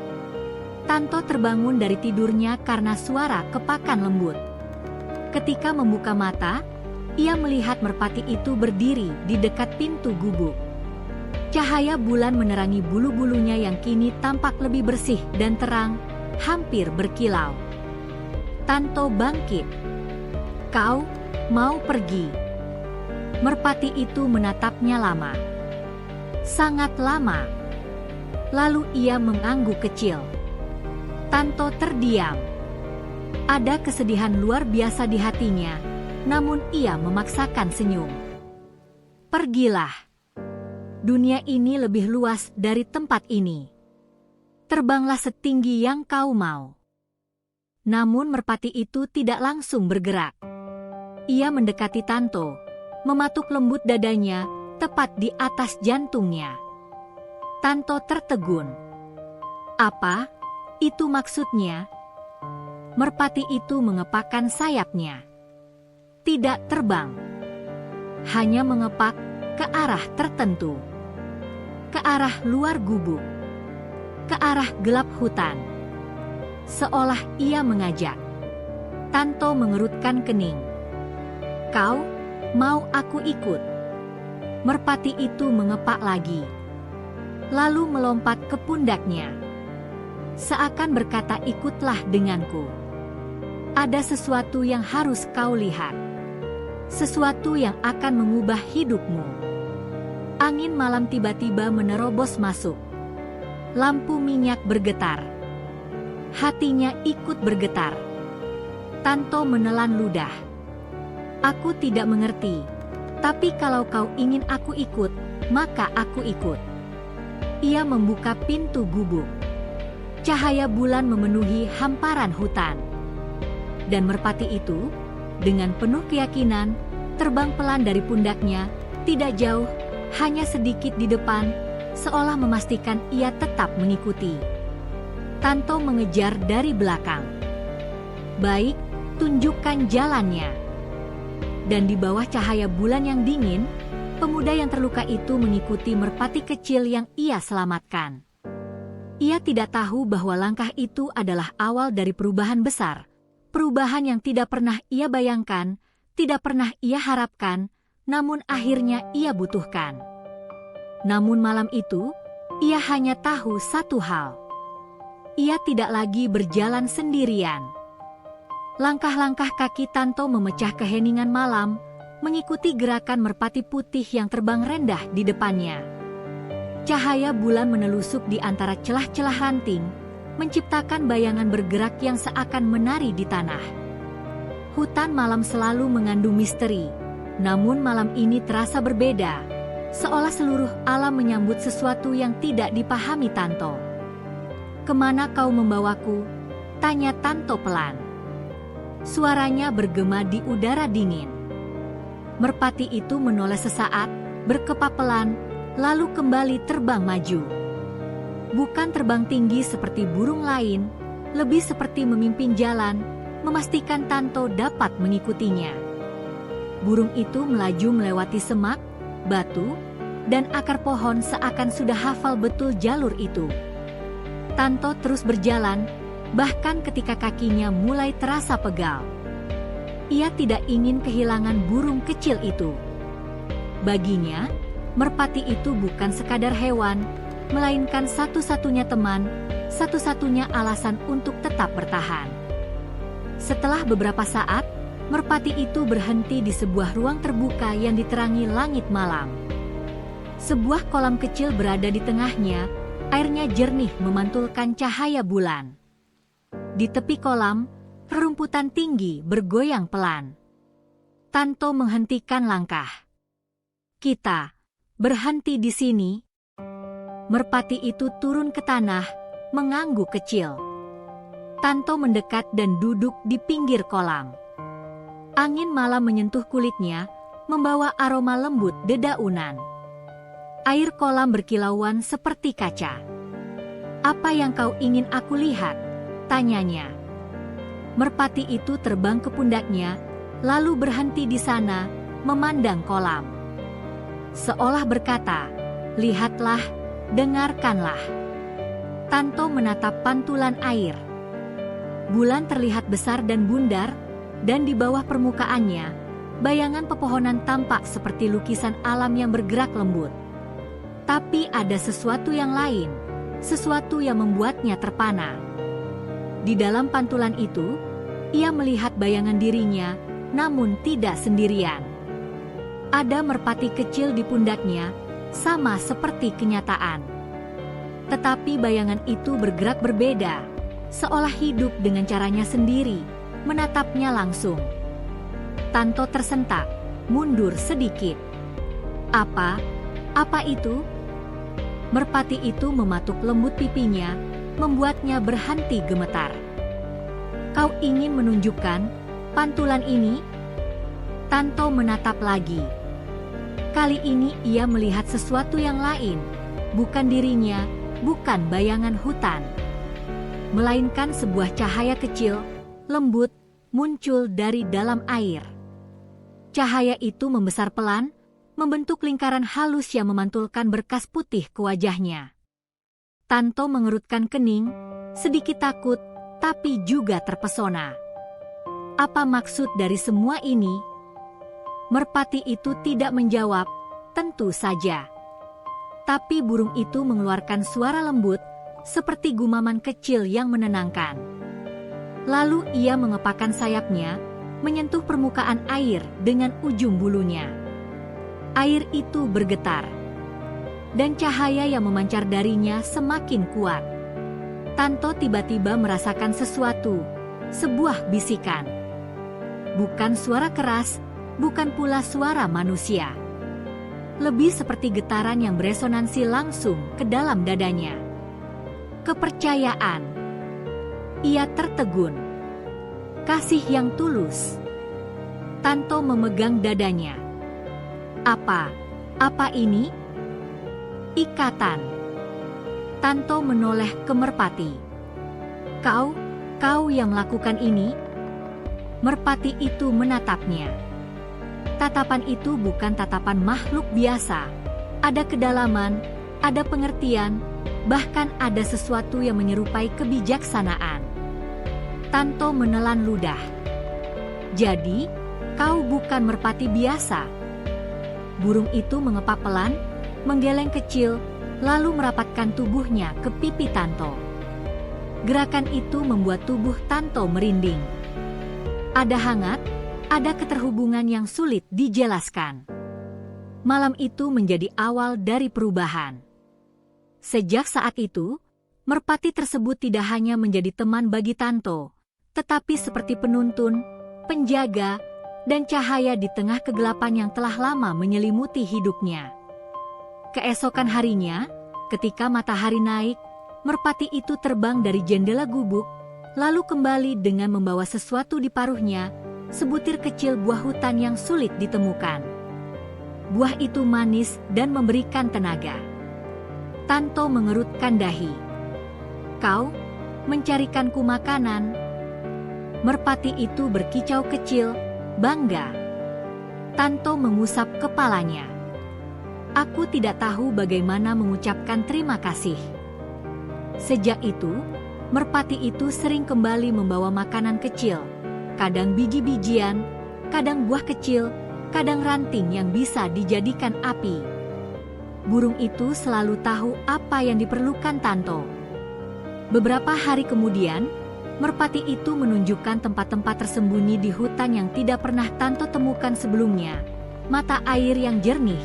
Tanto terbangun dari tidurnya karena suara kepakan lembut. Ketika membuka mata, ia melihat merpati itu berdiri di dekat pintu gubuk. Cahaya bulan menerangi bulu-bulunya yang kini tampak lebih bersih dan terang, hampir berkilau. Tanto bangkit. "Kau mau pergi?" Merpati itu menatapnya lama. Sangat lama. Lalu ia mengangguk kecil. Tanto terdiam. Ada kesedihan luar biasa di hatinya, namun ia memaksakan senyum. "Pergilah. Dunia ini lebih luas dari tempat ini. Terbanglah setinggi yang kau mau." Namun merpati itu tidak langsung bergerak. Ia mendekati Tanto, mematuk lembut dadanya, tepat di atas jantungnya. Tanto tertegun. "Apa itu maksudnya?" Merpati itu mengepakkan sayapnya. Tidak terbang. Hanya mengepak ke arah tertentu. Ke arah luar gubuk. Ke arah gelap hutan. Seolah ia mengajak. Tanto mengerutkan kening. "Kau mau aku ikut?" Merpati itu mengepak lagi. Lalu melompat ke pundaknya. Seakan berkata, "Ikutlah denganku. Ada sesuatu yang harus kau lihat. Sesuatu yang akan mengubah hidupmu." Angin malam tiba-tiba menerobos masuk. Lampu minyak bergetar. Hatinya ikut bergetar. Tanto menelan ludah. "Aku tidak mengerti. Tapi kalau kau ingin aku ikut, maka aku ikut." Ia membuka pintu gubuk. Cahaya bulan memenuhi hamparan hutan. Dan merpati itu, dengan penuh keyakinan, terbang pelan dari pundaknya, tidak jauh, hanya sedikit di depan, seolah memastikan ia tetap mengikuti. Tanto mengejar dari belakang. "Baik, tunjukkan jalannya." Dan di bawah cahaya bulan yang dingin, pemuda yang terluka itu mengikuti merpati kecil yang ia selamatkan. Ia tidak tahu bahwa langkah itu adalah awal dari perubahan besar. Perubahan yang tidak pernah ia bayangkan, tidak pernah ia harapkan, namun akhirnya ia butuhkan. Namun malam itu, ia hanya tahu satu hal. Ia tidak lagi berjalan sendirian. Langkah-langkah kaki Tanto memecah keheningan malam, mengikuti gerakan merpati putih yang terbang rendah di depannya. Cahaya bulan menelusuk di antara celah-celah ranting, menciptakan bayangan bergerak yang seakan menari di tanah. Hutan malam selalu mengandung misteri, namun malam ini terasa berbeda, seolah seluruh alam menyambut sesuatu yang tidak dipahami Tanto. "Kemana kau membawaku?" tanya Tanto pelan. Suaranya bergema di udara dingin. Merpati itu menoleh sesaat, berkepak pelan, lalu kembali terbang maju. Bukan terbang tinggi seperti burung lain, lebih seperti memimpin jalan, memastikan Tanto dapat mengikutinya. Burung itu melaju melewati semak, batu, dan akar pohon seakan sudah hafal betul jalur itu. Tanto terus berjalan, bahkan ketika kakinya mulai terasa pegal. Ia tidak ingin kehilangan burung kecil itu. Baginya, merpati itu bukan sekadar hewan, melainkan satu-satunya teman, satu-satunya alasan untuk tetap bertahan. Setelah beberapa saat, merpati itu berhenti di sebuah ruang terbuka yang diterangi langit malam. Sebuah kolam kecil berada di tengahnya, airnya jernih memantulkan cahaya bulan. Di tepi kolam, rerumputan tinggi bergoyang pelan. Tanto menghentikan langkah. "Kita berhenti di sini." Merpati itu turun ke tanah, mengangguk kecil. Tanto mendekat dan duduk di pinggir kolam. Angin malam menyentuh kulitnya, membawa aroma lembut dedaunan. Air kolam berkilauan seperti kaca. "Apa yang kau ingin aku lihat?" tanyanya. Merpati itu terbang ke pundaknya, lalu berhenti di sana, memandang kolam. Seolah berkata, "Lihatlah, dengarkanlah." Tanto menatap pantulan air. Bulan terlihat besar dan bundar, dan di bawah permukaannya, bayangan pepohonan tampak seperti lukisan alam yang bergerak lembut. Tapi ada sesuatu yang lain, sesuatu yang membuatnya terpana. Di dalam pantulan itu, ia melihat bayangan dirinya, namun tidak sendirian. Ada merpati kecil di pundaknya, sama seperti kenyataan. Tetapi bayangan itu bergerak berbeda, seolah hidup dengan caranya sendiri, menatapnya langsung. Tanto tersentak, mundur sedikit. Apa itu? Merpati itu mematuk lembut pipinya, membuatnya berhenti gemetar. Kau ingin menunjukkan pantulan ini? Tanto menatap lagi. Kali ini ia melihat sesuatu yang lain, bukan dirinya, bukan bayangan hutan, melainkan sebuah cahaya kecil, lembut, muncul dari dalam air. Cahaya itu membesar pelan, membentuk lingkaran halus yang memantulkan berkas putih ke wajahnya. Tanto mengerutkan kening, sedikit takut, tapi juga terpesona. Apa maksud dari semua ini? Merpati itu tidak menjawab, tentu saja. Tapi burung itu mengeluarkan suara lembut, seperti gumaman kecil yang menenangkan. Lalu ia mengepakkan sayapnya, menyentuh permukaan air dengan ujung bulunya. Air itu bergetar, dan cahaya yang memancar darinya semakin kuat. Tanto tiba-tiba merasakan sesuatu, sebuah bisikan. Bukan suara keras, bukan pula suara manusia. Lebih seperti getaran yang beresonansi langsung ke dalam dadanya. Kepercayaan. Ia tertegun. Kasih yang tulus. Tanto memegang dadanya. Apa ini? Ikatan. Tanto menoleh ke merpati. Kau yang melakukan ini? Merpati itu menatapnya. Tatapan itu bukan tatapan makhluk biasa. Ada kedalaman, ada pengertian, bahkan ada sesuatu yang menyerupai kebijaksanaan. Tanto menelan ludah. Jadi, kau bukan merpati biasa. Burung itu mengepak pelan, menggeleng kecil, lalu merapatkan tubuhnya ke pipi Tanto. Gerakan itu membuat tubuh Tanto merinding. Ada hangat, ada keterhubungan yang sulit dijelaskan. Malam itu menjadi awal dari perubahan. Sejak saat itu, merpati tersebut tidak hanya menjadi teman bagi Tanto, tetapi seperti penuntun, penjaga, dan cahaya di tengah kegelapan yang telah lama menyelimuti hidupnya. Keesokan harinya, ketika matahari naik, merpati itu terbang dari jendela gubuk, lalu kembali dengan membawa sesuatu di paruhnya, sebutir kecil buah hutan yang sulit ditemukan. Buah itu manis dan memberikan tenaga. Tanto mengerutkan dahi. Kau mencarikanku makanan? Merpati itu berkicau kecil, bangga. Tanto mengusap kepalanya. Aku tidak tahu bagaimana mengucapkan terima kasih. Sejak itu, merpati itu sering kembali membawa makanan kecil, kadang biji-bijian, kadang buah kecil, kadang ranting yang bisa dijadikan api. Burung itu selalu tahu apa yang diperlukan Tanto. Beberapa hari kemudian, merpati itu menunjukkan tempat-tempat tersembunyi di hutan yang tidak pernah Tanto temukan sebelumnya. Mata air yang jernih,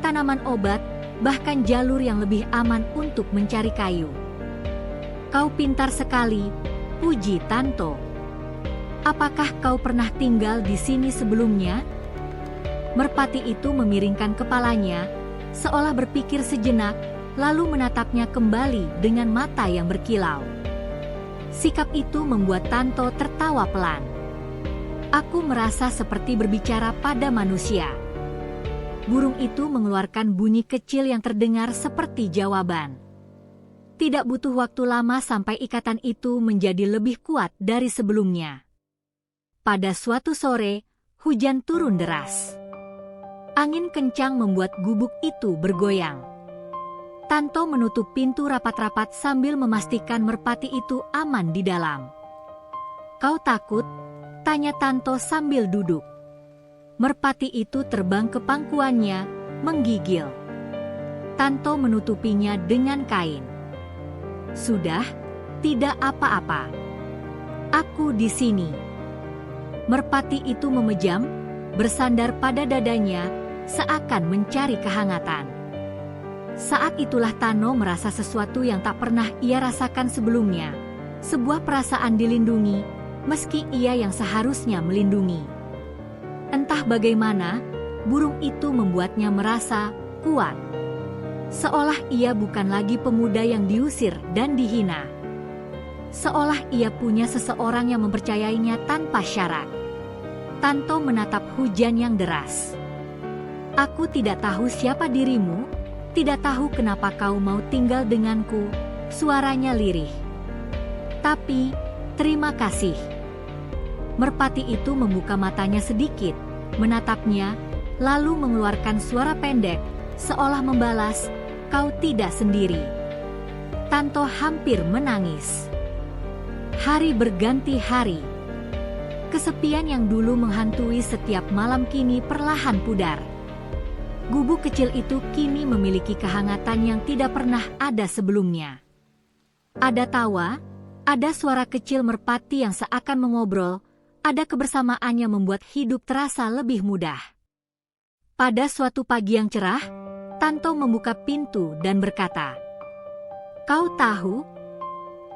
tanaman obat, bahkan jalur yang lebih aman untuk mencari kayu. Kau pintar sekali, puji Tanto. Apakah kau pernah tinggal di sini sebelumnya? Merpati itu memiringkan kepalanya, seolah berpikir sejenak, lalu menatapnya kembali dengan mata yang berkilau. Sikap itu membuat Tanto tertawa pelan. Aku merasa seperti berbicara pada manusia. Burung itu mengeluarkan bunyi kecil yang terdengar seperti jawaban. Tidak butuh waktu lama sampai ikatan itu menjadi lebih kuat dari sebelumnya. Pada suatu sore, hujan turun deras. Angin kencang membuat gubuk itu bergoyang. Tanto menutup pintu rapat-rapat sambil memastikan merpati itu aman di dalam. Kau takut? Tanya Tanto sambil duduk. Merpati itu terbang ke pangkuannya, menggigil. Tanto menutupinya dengan kain. Sudah, tidak apa-apa. Aku di sini. Merpati itu memejam, bersandar pada dadanya, seakan mencari kehangatan. Saat itulah Tano merasa sesuatu yang tak pernah ia rasakan sebelumnya. Sebuah perasaan dilindungi, meski ia yang seharusnya melindungi. Entah bagaimana, burung itu membuatnya merasa kuat. Seolah ia bukan lagi pemuda yang diusir dan dihina. Seolah ia punya seseorang yang mempercayainya tanpa syarat. Tanto menatap hujan yang deras. Aku tidak tahu siapa dirimu, tidak tahu kenapa kau mau tinggal denganku, suaranya lirih. Tapi, terima kasih. Merpati itu membuka matanya sedikit, menatapnya, lalu mengeluarkan suara pendek, seolah membalas, kau tidak sendiri. Tanto hampir menangis. Hari berganti hari. Kesepian yang dulu menghantui setiap malam kini perlahan pudar. Gubuk kecil itu kini memiliki kehangatan yang tidak pernah ada sebelumnya. Ada tawa, ada suara kecil merpati yang seakan mengobrol, ada kebersamaan yang membuat hidup terasa lebih mudah. Pada suatu pagi yang cerah, Tanto membuka pintu dan berkata, "Kau tahu,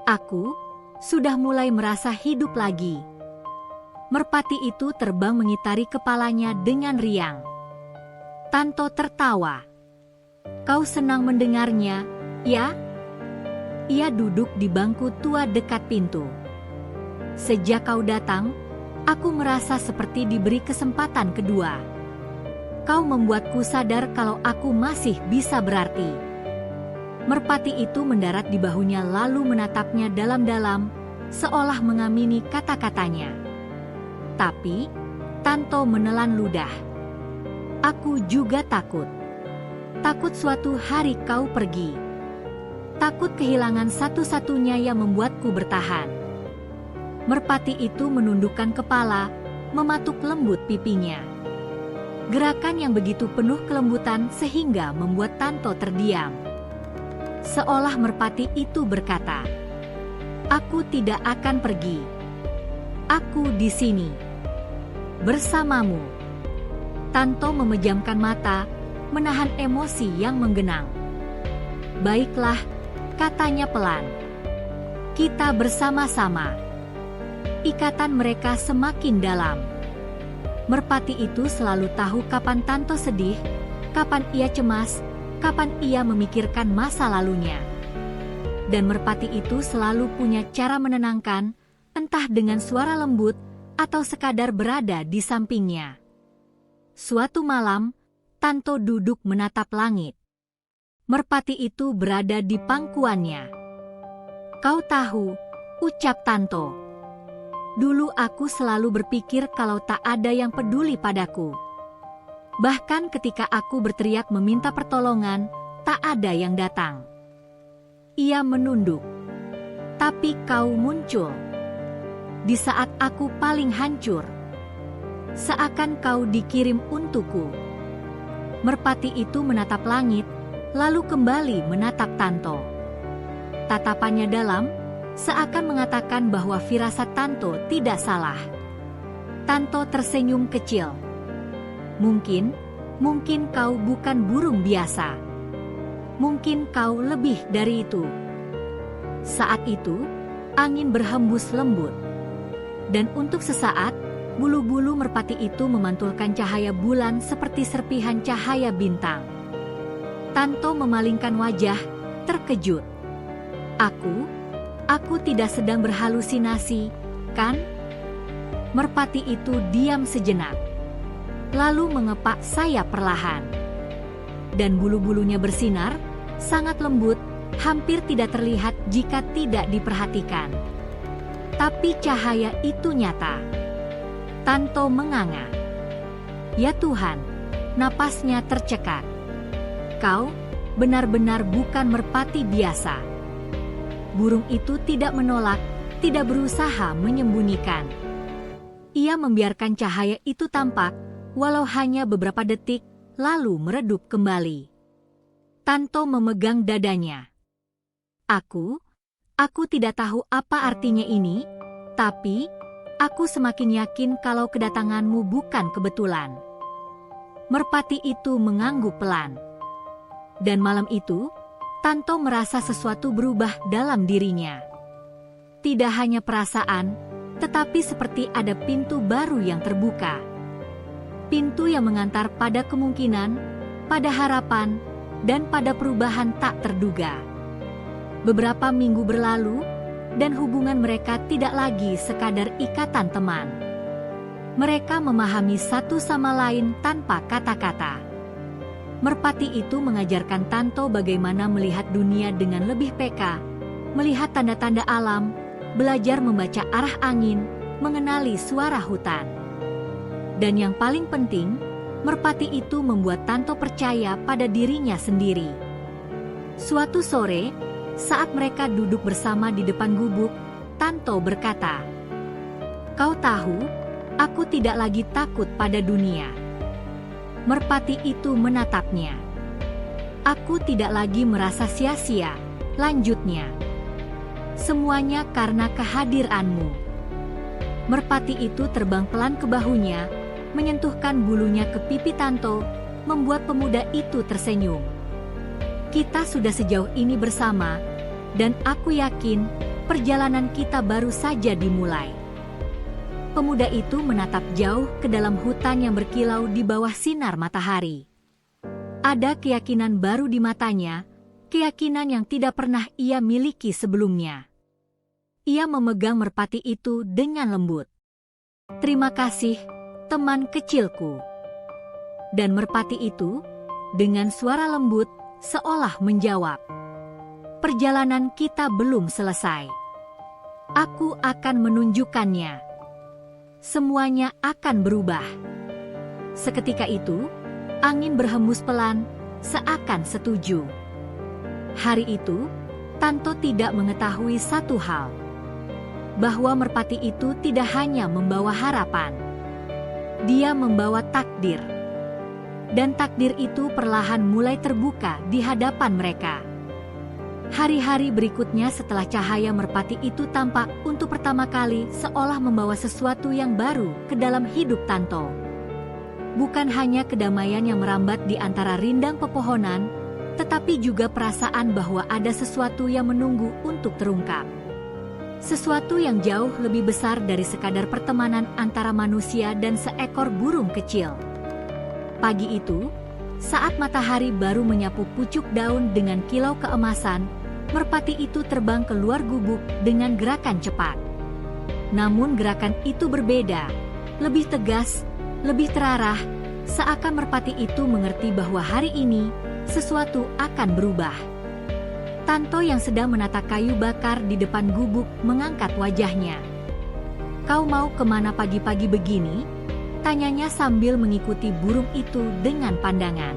aku sudah mulai merasa hidup lagi." Merpati itu terbang mengitari kepalanya dengan riang. Tanto tertawa. "Kau senang mendengarnya, ya?" Ia duduk di bangku tua dekat pintu. "Sejak kau datang, aku merasa seperti diberi kesempatan kedua. Kau membuatku sadar kalau aku masih bisa berarti." Merpati itu mendarat di bahunya lalu menatapnya dalam-dalam, seolah mengamini kata-katanya. Tapi, Tanto menelan ludah. "Aku juga takut. Takut suatu hari kau pergi. Takut kehilangan satu-satunya yang membuatku bertahan." Merpati itu menundukkan kepala, mematuk lembut pipinya. Gerakan yang begitu penuh kelembutan sehingga membuat Tanto terdiam. Seolah merpati itu berkata, "Aku tidak akan pergi. Aku di sini. Bersamamu." Tanto memejamkan mata, menahan emosi yang menggenang. "Baiklah," katanya pelan. "Kita bersama-sama." Ikatan mereka semakin dalam. Merpati itu selalu tahu kapan Tanto sedih, kapan ia cemas, kapan ia memikirkan masa lalunya. Dan merpati itu selalu punya cara menenangkan, entah dengan suara lembut atau sekadar berada di sampingnya. Suatu malam, Tanto duduk menatap langit. Merpati itu berada di pangkuannya. "Kau tahu," ucap Tanto, "dulu aku selalu berpikir kalau tak ada yang peduli padaku. Bahkan ketika aku berteriak meminta pertolongan, tak ada yang datang." Ia menunduk. "Tapi kau muncul. Di saat aku paling hancur. Seakan kau dikirim untukku." Merpati itu menatap langit, lalu kembali menatap Tanto. Tatapannya dalam, seakan mengatakan bahwa firasat Tanto tidak salah. Tanto tersenyum kecil. Mungkin kau bukan burung biasa. Mungkin kau lebih dari itu." Saat itu, angin berhembus lembut. Dan untuk sesaat, bulu-bulu merpati itu memantulkan cahaya bulan seperti serpihan cahaya bintang. Tanto memalingkan wajah, terkejut. Aku tidak sedang berhalusinasi, kan?" Merpati itu diam sejenak, lalu mengepak sayap perlahan. Dan bulu-bulunya bersinar, sangat lembut, hampir tidak terlihat jika tidak diperhatikan. Tapi cahaya itu nyata. Tanto menganga. "Ya Tuhan," napasnya tercekat. "Kau benar-benar bukan merpati biasa." Burung itu tidak menolak, tidak berusaha menyembunyikan. Ia membiarkan cahaya itu tampak, walau hanya beberapa detik, lalu meredup kembali. Tanto memegang dadanya. Aku tidak tahu apa artinya ini, tapi aku semakin yakin kalau kedatanganmu bukan kebetulan. Merpati itu mengangguk pelan. Dan malam itu, Tanto merasa sesuatu berubah dalam dirinya. Tidak hanya perasaan, tetapi seperti ada pintu baru yang terbuka. Pintu yang mengantar pada kemungkinan, pada harapan, dan pada perubahan tak terduga. Beberapa minggu berlalu, dan hubungan mereka tidak lagi sekadar ikatan teman. Mereka memahami satu sama lain tanpa kata-kata. Merpati itu mengajarkan Tanto bagaimana melihat dunia dengan lebih peka, melihat tanda-tanda alam, belajar membaca arah angin, mengenali suara hutan. Dan yang paling penting, merpati itu membuat Tanto percaya pada dirinya sendiri. Suatu sore, saat mereka duduk bersama di depan gubuk, Tanto berkata, "Kau tahu, aku tidak lagi takut pada dunia." Merpati itu menatapnya. "Aku tidak lagi merasa sia-sia," lanjutnya. "Semuanya karena kehadiranmu." Merpati itu terbang pelan ke bahunya, menyentuhkan bulunya ke pipi Tanto, membuat pemuda itu tersenyum. "Kita sudah sejauh ini bersama, dan aku yakin perjalanan kita baru saja dimulai." Pemuda itu menatap jauh ke dalam hutan yang berkilau di bawah sinar matahari. Ada keyakinan baru di matanya, keyakinan yang tidak pernah ia miliki sebelumnya. Ia memegang merpati itu dengan lembut. "Terima kasih, teman kecilku." Dan merpati itu, dengan suara lembut, seolah menjawab, "Perjalanan kita belum selesai. Aku akan menunjukkannya. Semuanya akan berubah." Seketika itu, angin berhembus pelan, seakan setuju. Hari itu, Tanto tidak mengetahui satu hal, bahwa merpati itu tidak hanya membawa harapan. Dia membawa takdir. Dan takdir itu perlahan mulai terbuka di hadapan mereka. Hari-hari berikutnya setelah cahaya merpati itu tampak untuk pertama kali seolah membawa sesuatu yang baru ke dalam hidup Tanto. Bukan hanya kedamaian yang merambat di antara rindang pepohonan, tetapi juga perasaan bahwa ada sesuatu yang menunggu untuk terungkap. Sesuatu yang jauh lebih besar dari sekadar pertemanan antara manusia dan seekor burung kecil. Pagi itu, saat matahari baru menyapu pucuk daun dengan kilau keemasan, merpati itu terbang keluar gubuk dengan gerakan cepat. Namun gerakan itu berbeda, lebih tegas, lebih terarah, seakan merpati itu mengerti bahwa hari ini sesuatu akan berubah. Tanto yang sedang menata kayu bakar di depan gubuk mengangkat wajahnya. "Kau mau kemana pagi-pagi begini?" tanyanya sambil mengikuti burung itu dengan pandangan.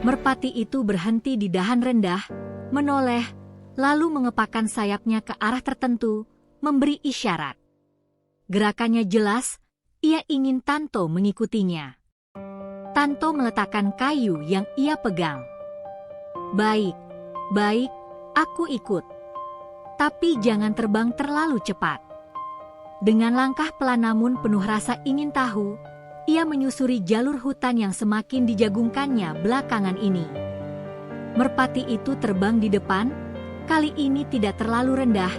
Merpati itu berhenti di dahan rendah, menoleh, lalu mengepakkan sayapnya ke arah tertentu, memberi isyarat. Gerakannya jelas, ia ingin Tanto mengikutinya. Tanto meletakkan kayu yang ia pegang. Baik, aku ikut. Tapi jangan terbang terlalu cepat." Dengan langkah pelan namun penuh rasa ingin tahu, ia menyusuri jalur hutan yang semakin dijagungkannya belakangan ini. Merpati itu terbang di depan, kali ini tidak terlalu rendah,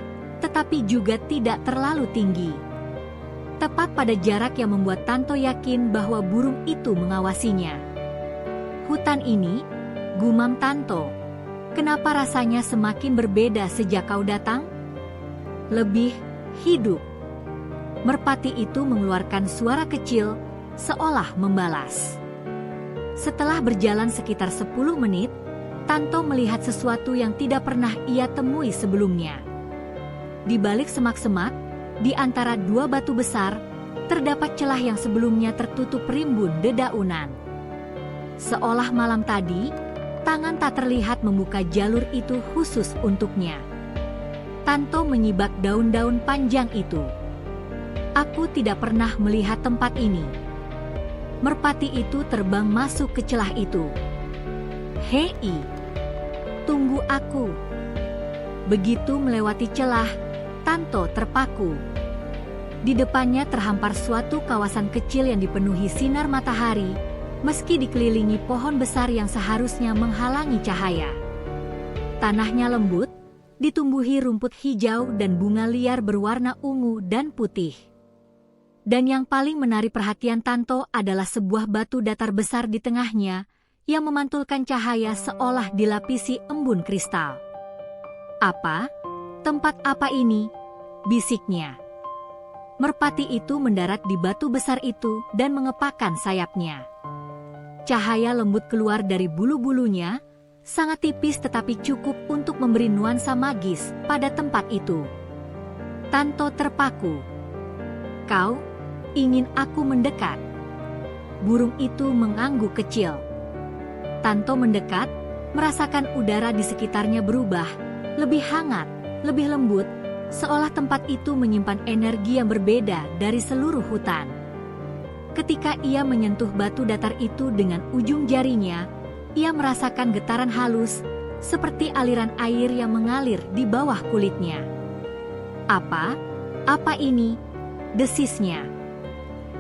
tetapi juga tidak terlalu tinggi. Tepat pada jarak yang membuat Tanto yakin bahwa burung itu mengawasinya. "Hutan ini," gumam Tanto, "kenapa rasanya semakin berbeda sejak kau datang? Lebih hidup." Merpati itu mengeluarkan suara kecil, seolah membalas. Setelah berjalan sekitar 10 menit, Tanto melihat sesuatu yang tidak pernah ia temui sebelumnya. Di balik semak-semak, di antara dua batu besar, terdapat celah yang sebelumnya tertutup rimbun dedaunan. Seolah malam tadi, tangan tak terlihat membuka jalur itu khusus untuknya. Tanto menyibak daun-daun panjang itu. Aku tidak pernah melihat tempat ini. Merpati itu terbang masuk ke celah itu. Hei, tunggu aku. Begitu melewati celah, Tanto terpaku. Di depannya terhampar suatu kawasan kecil yang dipenuhi sinar matahari, meski dikelilingi pohon besar yang seharusnya menghalangi cahaya. Tanahnya lembut, ditumbuhi rumput hijau dan bunga liar berwarna ungu dan putih. Dan yang paling menarik perhatian Tanto adalah sebuah batu datar besar di tengahnya yang memantulkan cahaya seolah dilapisi embun kristal. Apa? Tempat apa ini? Bisiknya. Merpati itu mendarat di batu besar itu dan mengepakkan sayapnya. Cahaya lembut keluar dari bulu-bulunya, sangat tipis tetapi cukup untuk memberi nuansa magis pada tempat itu. Tanto terpaku. Kau ingin aku mendekat? Burung itu mengangguk kecil. Tanto mendekat, merasakan udara di sekitarnya berubah, lebih hangat, lebih lembut, seolah tempat itu menyimpan energi yang berbeda dari seluruh hutan. Ketika ia menyentuh batu datar itu dengan ujung jarinya, ia merasakan getaran halus, seperti aliran air yang mengalir di bawah kulitnya. Apa? Apa ini? Desisnya.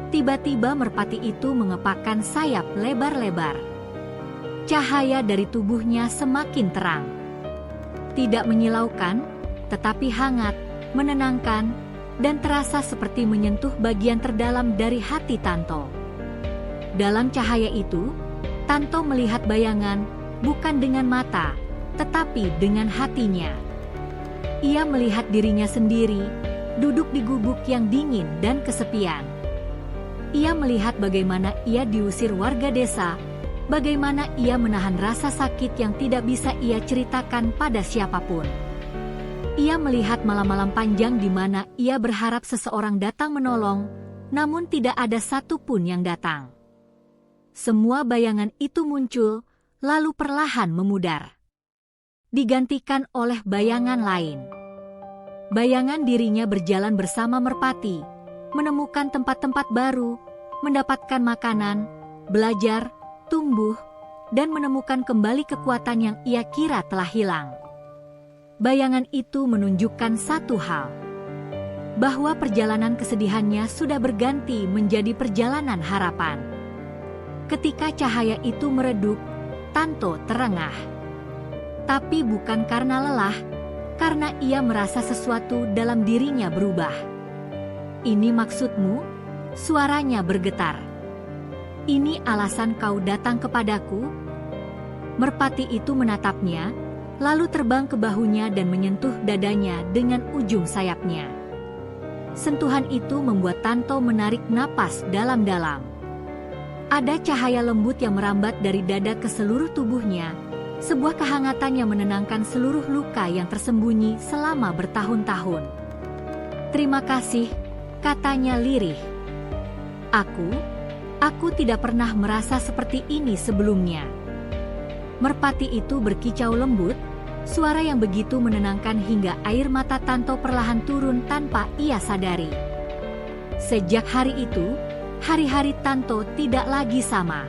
Tiba-tiba merpati itu mengepakkan sayap lebar-lebar. Cahaya dari tubuhnya semakin terang. Tidak menyilaukan, tetapi hangat, menenangkan, dan terasa seperti menyentuh bagian terdalam dari hati Tanto. Dalam cahaya itu, Tanto melihat bayangan, bukan dengan mata, tetapi dengan hatinya. Ia melihat dirinya sendiri, duduk di gubuk yang dingin dan kesepian. Ia melihat bagaimana ia diusir warga desa, bagaimana ia menahan rasa sakit yang tidak bisa ia ceritakan pada siapapun. Ia melihat malam-malam panjang di mana ia berharap seseorang datang menolong, namun tidak ada satupun yang datang. Semua bayangan itu muncul, lalu perlahan memudar. Digantikan oleh bayangan lain. Bayangan dirinya berjalan bersama merpati, menemukan tempat-tempat baru, mendapatkan makanan, belajar, tumbuh, dan menemukan kembali kekuatan yang ia kira telah hilang. Bayangan itu menunjukkan satu hal, bahwa perjalanan kesedihannya sudah berganti menjadi perjalanan harapan. Ketika cahaya itu meredup, Tanto terengah. Tapi bukan karena lelah, karena ia merasa sesuatu dalam dirinya berubah. Ini maksudmu? Suaranya bergetar. Ini alasan kau datang kepadaku? Merpati itu menatapnya, lalu terbang ke bahunya dan menyentuh dadanya dengan ujung sayapnya. Sentuhan itu membuat Tanto menarik napas dalam-dalam. Ada cahaya lembut yang merambat dari dada ke seluruh tubuhnya, sebuah kehangatan yang menenangkan seluruh luka yang tersembunyi selama bertahun-tahun. Terima kasih, katanya lirih. Aku tidak pernah merasa seperti ini sebelumnya. Merpati itu berkicau lembut, suara yang begitu menenangkan hingga air mata Tanto perlahan turun tanpa ia sadari. Sejak hari itu, hari-hari Tanto tidak lagi sama.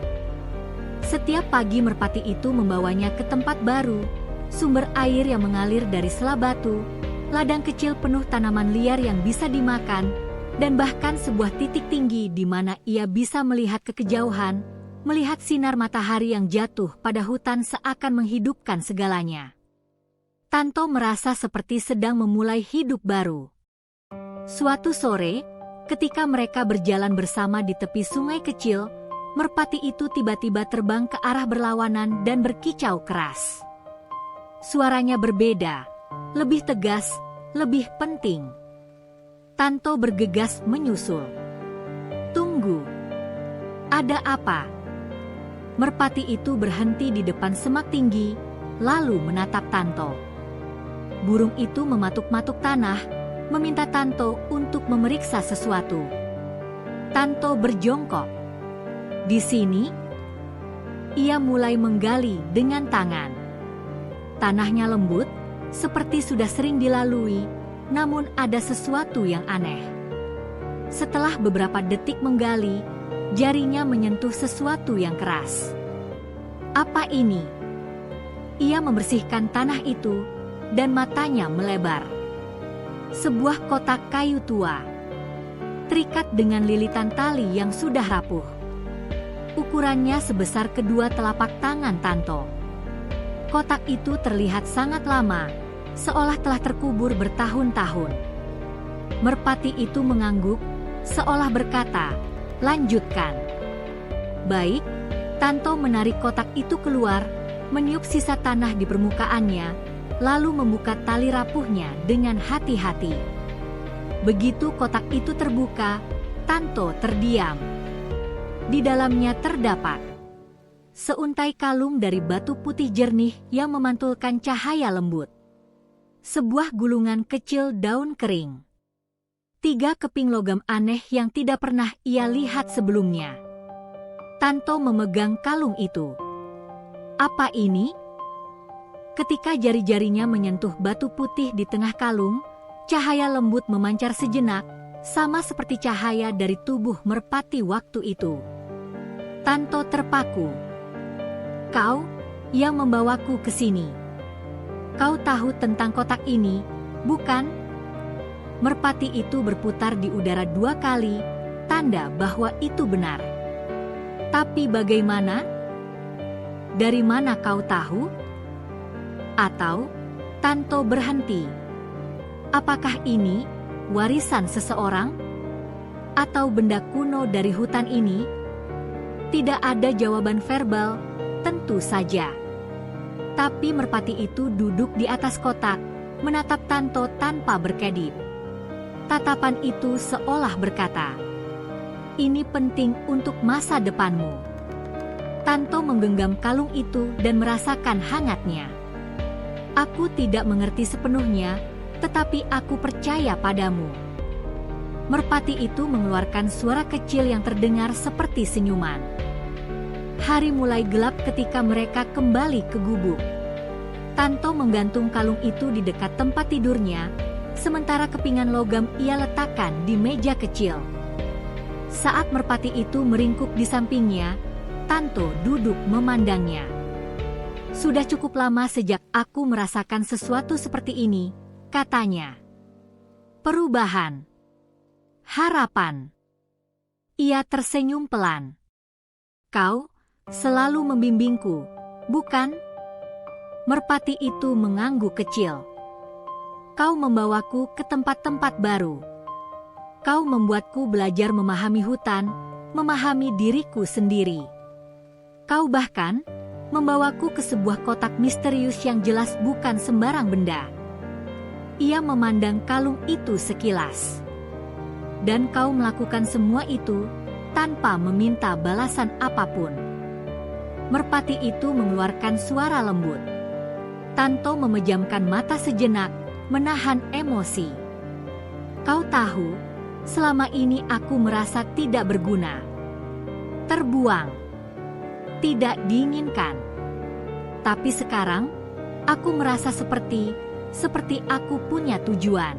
Setiap pagi merpati itu membawanya ke tempat baru, sumber air yang mengalir dari sela batu, ladang kecil penuh tanaman liar yang bisa dimakan, dan bahkan sebuah titik tinggi di mana ia bisa melihat ke kejauhan, melihat sinar matahari yang jatuh pada hutan seakan menghidupkan segalanya. Tanto merasa seperti sedang memulai hidup baru. Suatu sore, ketika mereka berjalan bersama di tepi sungai kecil, merpati itu tiba-tiba terbang ke arah berlawanan dan berkicau keras. Suaranya berbeda, lebih tegas, lebih penting. Tanto bergegas menyusul. Tunggu. Ada apa? Merpati itu berhenti di depan semak tinggi, lalu menatap Tanto. Burung itu mematuk-matuk tanah, meminta Tanto untuk memeriksa sesuatu. Tanto berjongkok. Di sini, ia mulai menggali dengan tangan. Tanahnya lembut, seperti sudah sering dilalui, namun ada sesuatu yang aneh. Setelah beberapa detik menggali, jarinya menyentuh sesuatu yang keras. Apa ini? Ia membersihkan tanah itu, dan matanya melebar. Sebuah kotak kayu tua, terikat dengan lilitan tali yang sudah rapuh. Ukurannya sebesar kedua telapak tangan Tanto. Kotak itu terlihat sangat lama, seolah telah terkubur bertahun-tahun. Merpati itu mengangguk, seolah berkata, "Lanjutkan." Baik, Tanto menarik kotak itu keluar, meniup sisa tanah di permukaannya, lalu membuka tali rapuhnya dengan hati-hati. Begitu kotak itu terbuka, Tanto terdiam. Di dalamnya terdapat seuntai kalung dari batu putih jernih yang memantulkan cahaya lembut. Sebuah gulungan kecil daun kering. 3 keping logam aneh yang tidak pernah ia lihat sebelumnya. Tanto memegang kalung itu. Apa ini? Ketika jari-jarinya menyentuh batu putih di tengah kalung, cahaya lembut memancar sejenak, sama seperti cahaya dari tubuh merpati waktu itu. Tanto terpaku. "Kau yang membawaku ke sini. Kau tahu tentang kotak ini, bukan?" Merpati itu berputar di udara 2 kali, tanda bahwa itu benar. "Tapi bagaimana? Dari mana kau tahu?" Atau Tanto berhenti. Apakah ini warisan seseorang? Atau benda kuno dari hutan ini? Tidak ada jawaban verbal, tentu saja. Tapi merpati itu duduk di atas kotak, menatap Tanto tanpa berkedip. Tatapan itu seolah berkata, "Ini penting untuk masa depanmu." Tanto menggenggam kalung itu dan merasakan hangatnya. "Aku tidak mengerti sepenuhnya, tetapi aku percaya padamu." Merpati itu mengeluarkan suara kecil yang terdengar seperti senyuman. Hari mulai gelap ketika mereka kembali ke gubuk. Tanto menggantung kalung itu di dekat tempat tidurnya, sementara kepingan logam ia letakkan di meja kecil. Saat merpati itu meringkuk di sampingnya, Tanto duduk memandangnya. "Sudah cukup lama sejak aku merasakan sesuatu seperti ini," katanya. "Perubahan. Harapan." Ia tersenyum pelan. "Kau selalu membimbingku, bukan?" Merpati itu mengangguk kecil. "Kau membawaku ke tempat-tempat baru. Kau membuatku belajar memahami hutan, memahami diriku sendiri. Kau bahkan membawaku ke sebuah kotak misterius yang jelas bukan sembarang benda." Ia memandang kalung itu sekilas. "Dan kau melakukan semua itu tanpa meminta balasan apapun." Merpati itu mengeluarkan suara lembut. Tanto memejamkan mata sejenak, menahan emosi. "Kau tahu, selama ini aku merasa tidak berguna. Terbuang. Tidak diinginkan. Tapi sekarang, aku merasa seperti aku punya tujuan."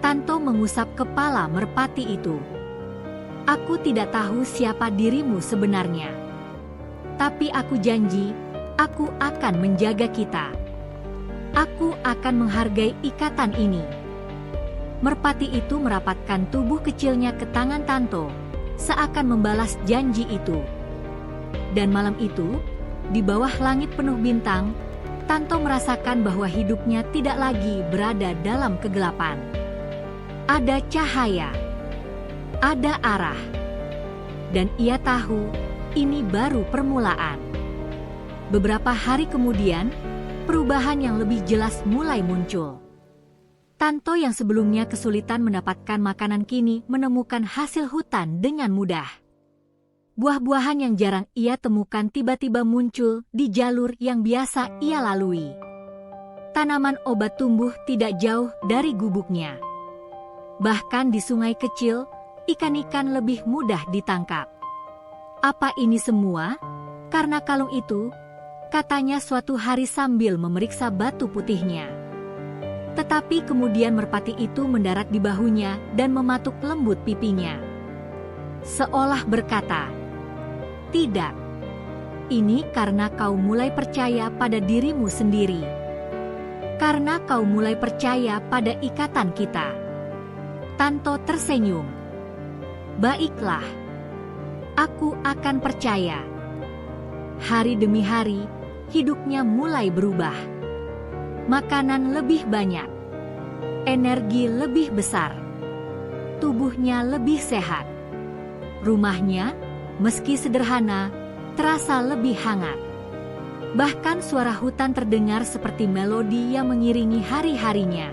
Tanto mengusap kepala merpati itu. "Aku tidak tahu siapa dirimu sebenarnya. Tapi aku janji, aku akan menjaga kita. Aku akan menghargai ikatan ini." Merpati itu merapatkan tubuh kecilnya ke tangan Tanto, seakan membalas janji itu. Dan malam itu, di bawah langit penuh bintang, Tanto merasakan bahwa hidupnya tidak lagi berada dalam kegelapan. Ada cahaya, ada arah, dan ia tahu ini baru permulaan. Beberapa hari kemudian, perubahan yang lebih jelas mulai muncul. Tanto yang sebelumnya kesulitan mendapatkan makanan kini menemukan hasil hutan dengan mudah. Buah-buahan yang jarang ia temukan tiba-tiba muncul di jalur yang biasa ia lalui. Tanaman obat tumbuh tidak jauh dari gubuknya. Bahkan di sungai kecil, ikan-ikan lebih mudah ditangkap. "Apa ini semua? Karena kalung itu," katanya suatu hari sambil memeriksa batu putihnya. Tetapi kemudian merpati itu mendarat di bahunya dan mematuk lembut pipinya. Seolah berkata, "Tidak, ini karena kau mulai percaya pada dirimu sendiri. Karena kau mulai percaya pada ikatan kita." Tanto tersenyum. "Baiklah, aku akan percaya." Hari demi hari, hidupnya mulai berubah. Makanan lebih banyak, energi lebih besar, tubuhnya lebih sehat. Rumahnya, meski sederhana, terasa lebih hangat. Bahkan suara hutan terdengar seperti melodi yang mengiringi hari-harinya.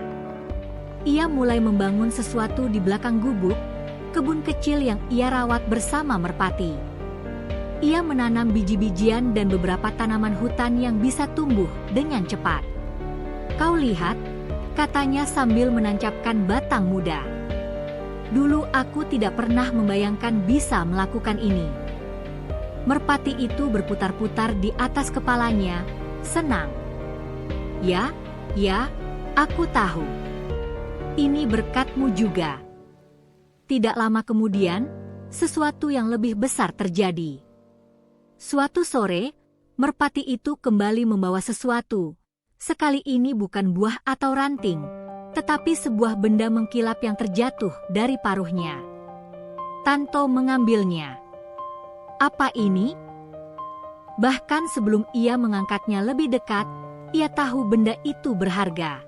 Ia mulai membangun sesuatu di belakang gubuk, kebun kecil yang ia rawat bersama merpati. Ia menanam biji-bijian dan beberapa tanaman hutan yang bisa tumbuh dengan cepat. "Kau lihat," katanya sambil menancapkan batang muda. "Dulu aku tidak pernah membayangkan bisa melakukan ini." Merpati itu berputar-putar di atas kepalanya, senang. Ya, aku tahu. Ini berkatmu juga." Tidak lama kemudian, sesuatu yang lebih besar terjadi. Suatu sore, merpati itu kembali membawa sesuatu. Sekali ini bukan buah atau ranting, tetapi sebuah benda mengkilap yang terjatuh dari paruhnya. Tanto mengambilnya. Apa ini? Bahkan sebelum ia mengangkatnya lebih dekat, ia tahu benda itu berharga.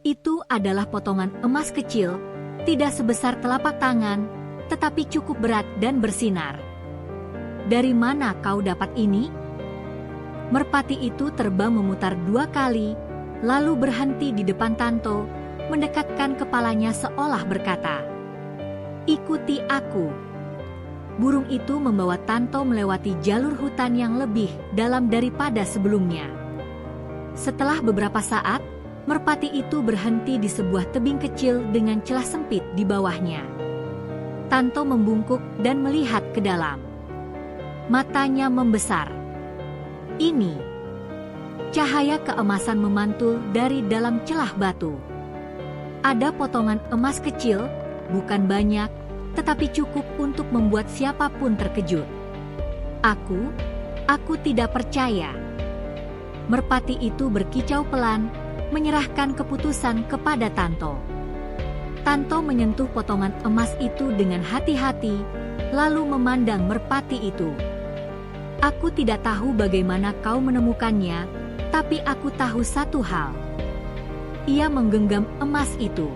Itu adalah potongan emas kecil, tidak sebesar telapak tangan, tetapi cukup berat dan bersinar. "Dari mana kau dapat ini?" Merpati itu terbang memutar 2 kali, lalu berhenti di depan Tanto, mendekatkan kepalanya seolah berkata, "Ikuti aku." Burung itu membawa Tanto melewati jalur hutan yang lebih dalam daripada sebelumnya. Setelah beberapa saat, merpati itu berhenti di sebuah tebing kecil dengan celah sempit di bawahnya. Tanto membungkuk dan melihat ke dalam. Matanya membesar. Ini. Cahaya keemasan memantul dari dalam celah batu. Ada potongan emas kecil, bukan banyak, tetapi cukup untuk membuat siapapun terkejut. Aku tidak percaya." Merpati itu berkicau pelan, menyerahkan keputusan kepada Tanto. Tanto menyentuh potongan emas itu dengan hati-hati, lalu memandang merpati itu. "Aku tidak tahu bagaimana kau menemukannya, tapi aku tahu satu hal." Ia menggenggam emas itu.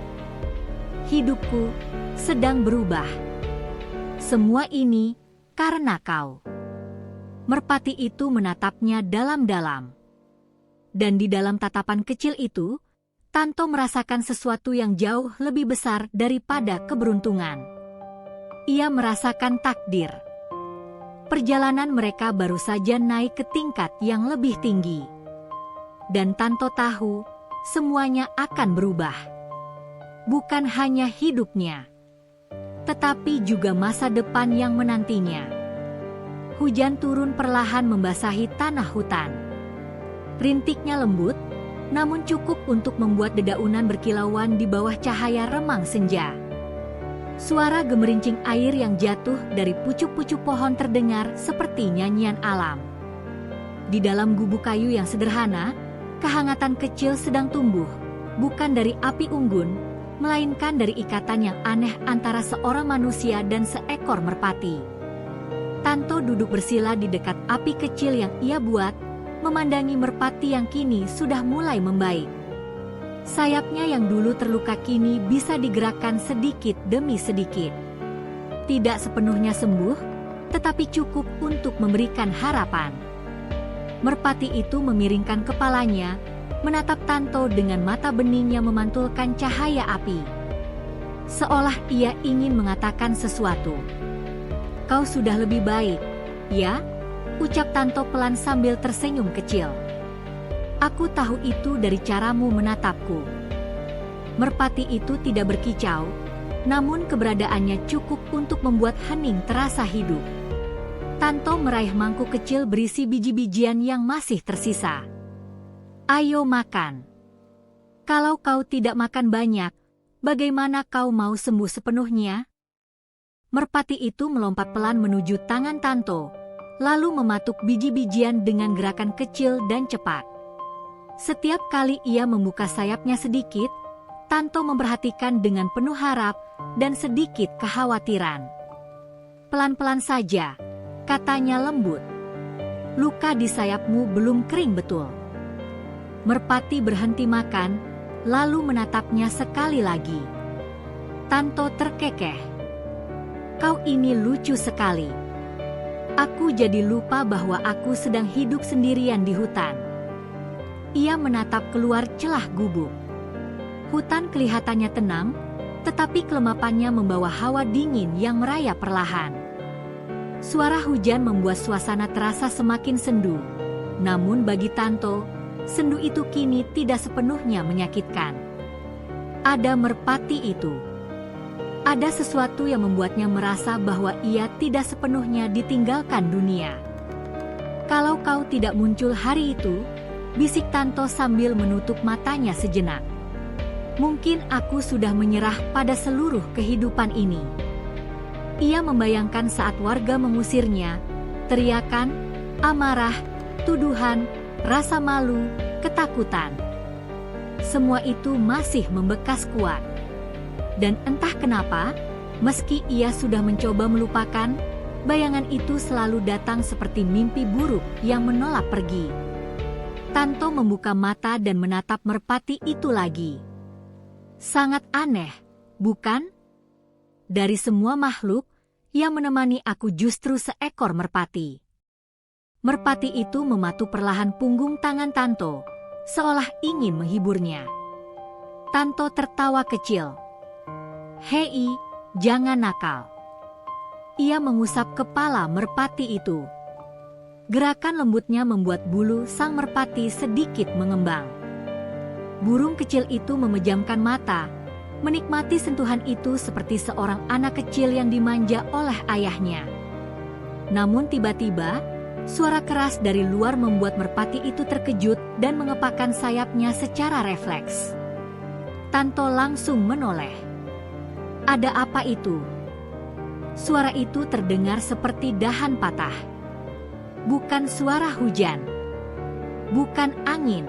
"Hidupku sedang berubah. Semua ini karena kau." Merpati itu menatapnya dalam-dalam. Dan di dalam tatapan kecil itu, Tanto merasakan sesuatu yang jauh lebih besar daripada keberuntungan. Ia merasakan takdir. Perjalanan mereka baru saja naik ke tingkat yang lebih tinggi. Dan Tanto tahu, semuanya akan berubah. Bukan hanya hidupnya, tetapi juga masa depan yang menantinya. Hujan turun perlahan membasahi tanah hutan. Rintiknya lembut, namun cukup untuk membuat dedaunan berkilauan di bawah cahaya remang senja. Suara gemerincing air yang jatuh dari pucuk-pucuk pohon terdengar seperti nyanyian alam. Di dalam gubuk kayu yang sederhana, kehangatan kecil sedang tumbuh, bukan dari api unggun, melainkan dari ikatan yang aneh antara seorang manusia dan seekor merpati. Tanto duduk bersila di dekat api kecil yang ia buat, memandangi merpati yang kini sudah mulai membaik. Sayapnya yang dulu terluka kini bisa digerakkan sedikit demi sedikit. Tidak sepenuhnya sembuh, tetapi cukup untuk memberikan harapan. Merpati itu memiringkan kepalanya, menatap Tanto dengan mata bening yang memantulkan cahaya api. Seolah ia ingin mengatakan sesuatu. "Kau sudah lebih baik, ya?" ucap Tanto pelan sambil tersenyum kecil. "Aku tahu itu dari caramu menatapku." Merpati itu tidak berkicau, namun keberadaannya cukup untuk membuat hening terasa hidup. Tanto meraih mangkuk kecil berisi biji-bijian yang masih tersisa. "Ayo makan." Kalau kau tidak makan banyak, bagaimana kau mau sembuh sepenuhnya? Merpati itu melompat pelan menuju tangan Tanto, lalu mematuk biji-bijian dengan gerakan kecil dan cepat. Setiap kali ia membuka sayapnya sedikit, Tanto memperhatikan dengan penuh harap dan sedikit kekhawatiran. "Pelan-pelan saja," katanya lembut. "Luka di sayapmu belum kering betul." Merpati berhenti makan, lalu menatapnya sekali lagi. Tanto terkekeh. "Kau ini lucu sekali. Aku jadi lupa bahwa aku sedang hidup sendirian di hutan." Ia menatap keluar celah gubuk. Hutan kelihatannya tenang, tetapi kelemapannya membawa hawa dingin yang merayap perlahan. Suara hujan membuat suasana terasa semakin sendu. Namun bagi Tanto, sendu itu kini tidak sepenuhnya menyakitkan. Ada merpati itu. Ada sesuatu yang membuatnya merasa bahwa ia tidak sepenuhnya ditinggalkan dunia. "Kalau kau tidak muncul hari itu," bisik Tanto sambil menutup matanya sejenak, "mungkin aku sudah menyerah pada seluruh kehidupan ini." Ia membayangkan saat warga mengusirnya, teriakan, amarah, tuduhan, rasa malu, ketakutan. Semua itu masih membekas kuat. Dan entah kenapa, meski ia sudah mencoba melupakan, bayangan itu selalu datang seperti mimpi buruk yang menolak pergi. Tanto membuka mata dan menatap merpati itu lagi. "Sangat aneh, bukan? Dari semua makhluk, yang menemani aku justru seekor merpati." Merpati itu mematuk perlahan punggung tangan Tanto, seolah ingin menghiburnya. Tanto tertawa kecil. "Hei, jangan nakal." Ia mengusap kepala merpati itu. Gerakan lembutnya membuat bulu sang merpati sedikit mengembang. Burung kecil itu memejamkan mata, menikmati sentuhan itu seperti seorang anak kecil yang dimanja oleh ayahnya. Namun tiba-tiba, suara keras dari luar membuat merpati itu terkejut dan mengepakkan sayapnya secara refleks. Tanto langsung menoleh. "Ada apa itu?" Suara itu terdengar seperti dahan patah. Bukan suara hujan. Bukan angin.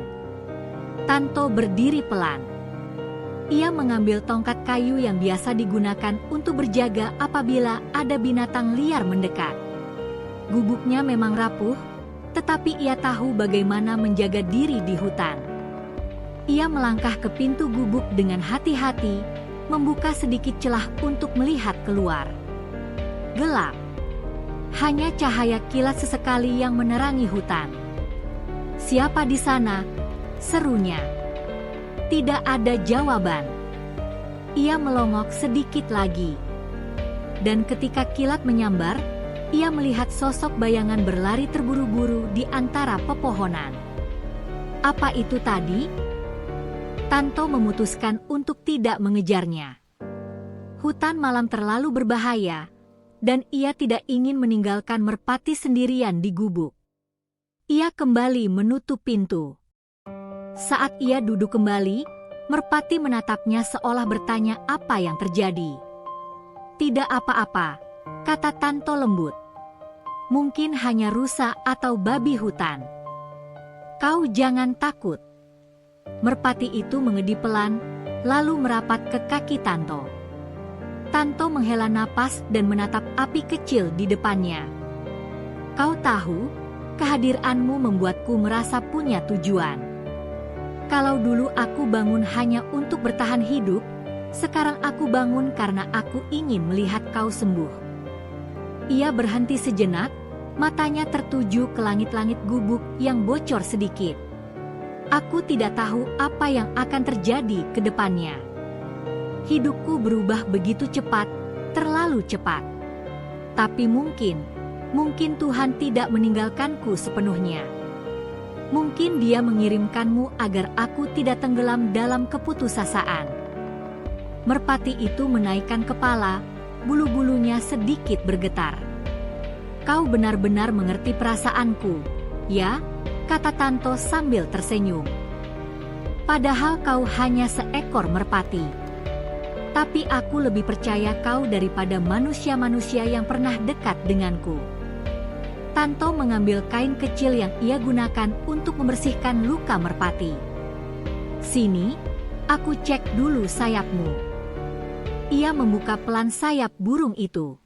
Tanto berdiri pelan. Ia mengambil tongkat kayu yang biasa digunakan untuk berjaga apabila ada binatang liar mendekat. Gubuknya memang rapuh, tetapi ia tahu bagaimana menjaga diri di hutan. Ia melangkah ke pintu gubuk dengan hati-hati, membuka sedikit celah untuk melihat keluar. Gelap. Hanya cahaya kilat sesekali yang menerangi hutan. "Siapa di sana?" serunya. Tidak ada jawaban. Ia melongok sedikit lagi. Dan ketika kilat menyambar, ia melihat sosok bayangan berlari terburu-buru di antara pepohonan. Apa itu tadi? Tanto memutuskan untuk tidak mengejarnya. Hutan malam terlalu berbahaya, dan ia tidak ingin meninggalkan merpati sendirian di gubuk. Ia kembali menutup pintu. Saat ia duduk kembali, merpati menatapnya seolah bertanya apa yang terjadi. "Tidak apa-apa," kata Tanto lembut. "Mungkin hanya rusa atau babi hutan. Kau jangan takut." Merpati itu mengedip pelan, lalu merapat ke kaki Tanto. Tanto menghela napas dan menatap api kecil di depannya. "Kau tahu, kehadiranmu membuatku merasa punya tujuan. Kalau dulu aku bangun hanya untuk bertahan hidup, sekarang aku bangun karena aku ingin melihat kau sembuh." Ia berhenti sejenak, matanya tertuju ke langit-langit gubuk yang bocor sedikit. "Aku tidak tahu apa yang akan terjadi ke depannya. Hidupku berubah begitu cepat, terlalu cepat. Tapi mungkin Tuhan tidak meninggalkanku sepenuhnya. Mungkin Dia mengirimkanmu agar aku tidak tenggelam dalam keputusasaan." Merpati itu menaikkan kepala, bulu-bulunya sedikit bergetar. "Kau benar-benar mengerti perasaanku, ya?" kata Tanto sambil tersenyum. Padahal kau hanya seekor merpati. Tapi aku lebih percaya kau daripada manusia-manusia yang pernah dekat denganku. Tanto mengambil kain kecil yang ia gunakan untuk membersihkan luka merpati. Sini, aku cek dulu sayapmu. Ia membuka pelan sayap burung itu.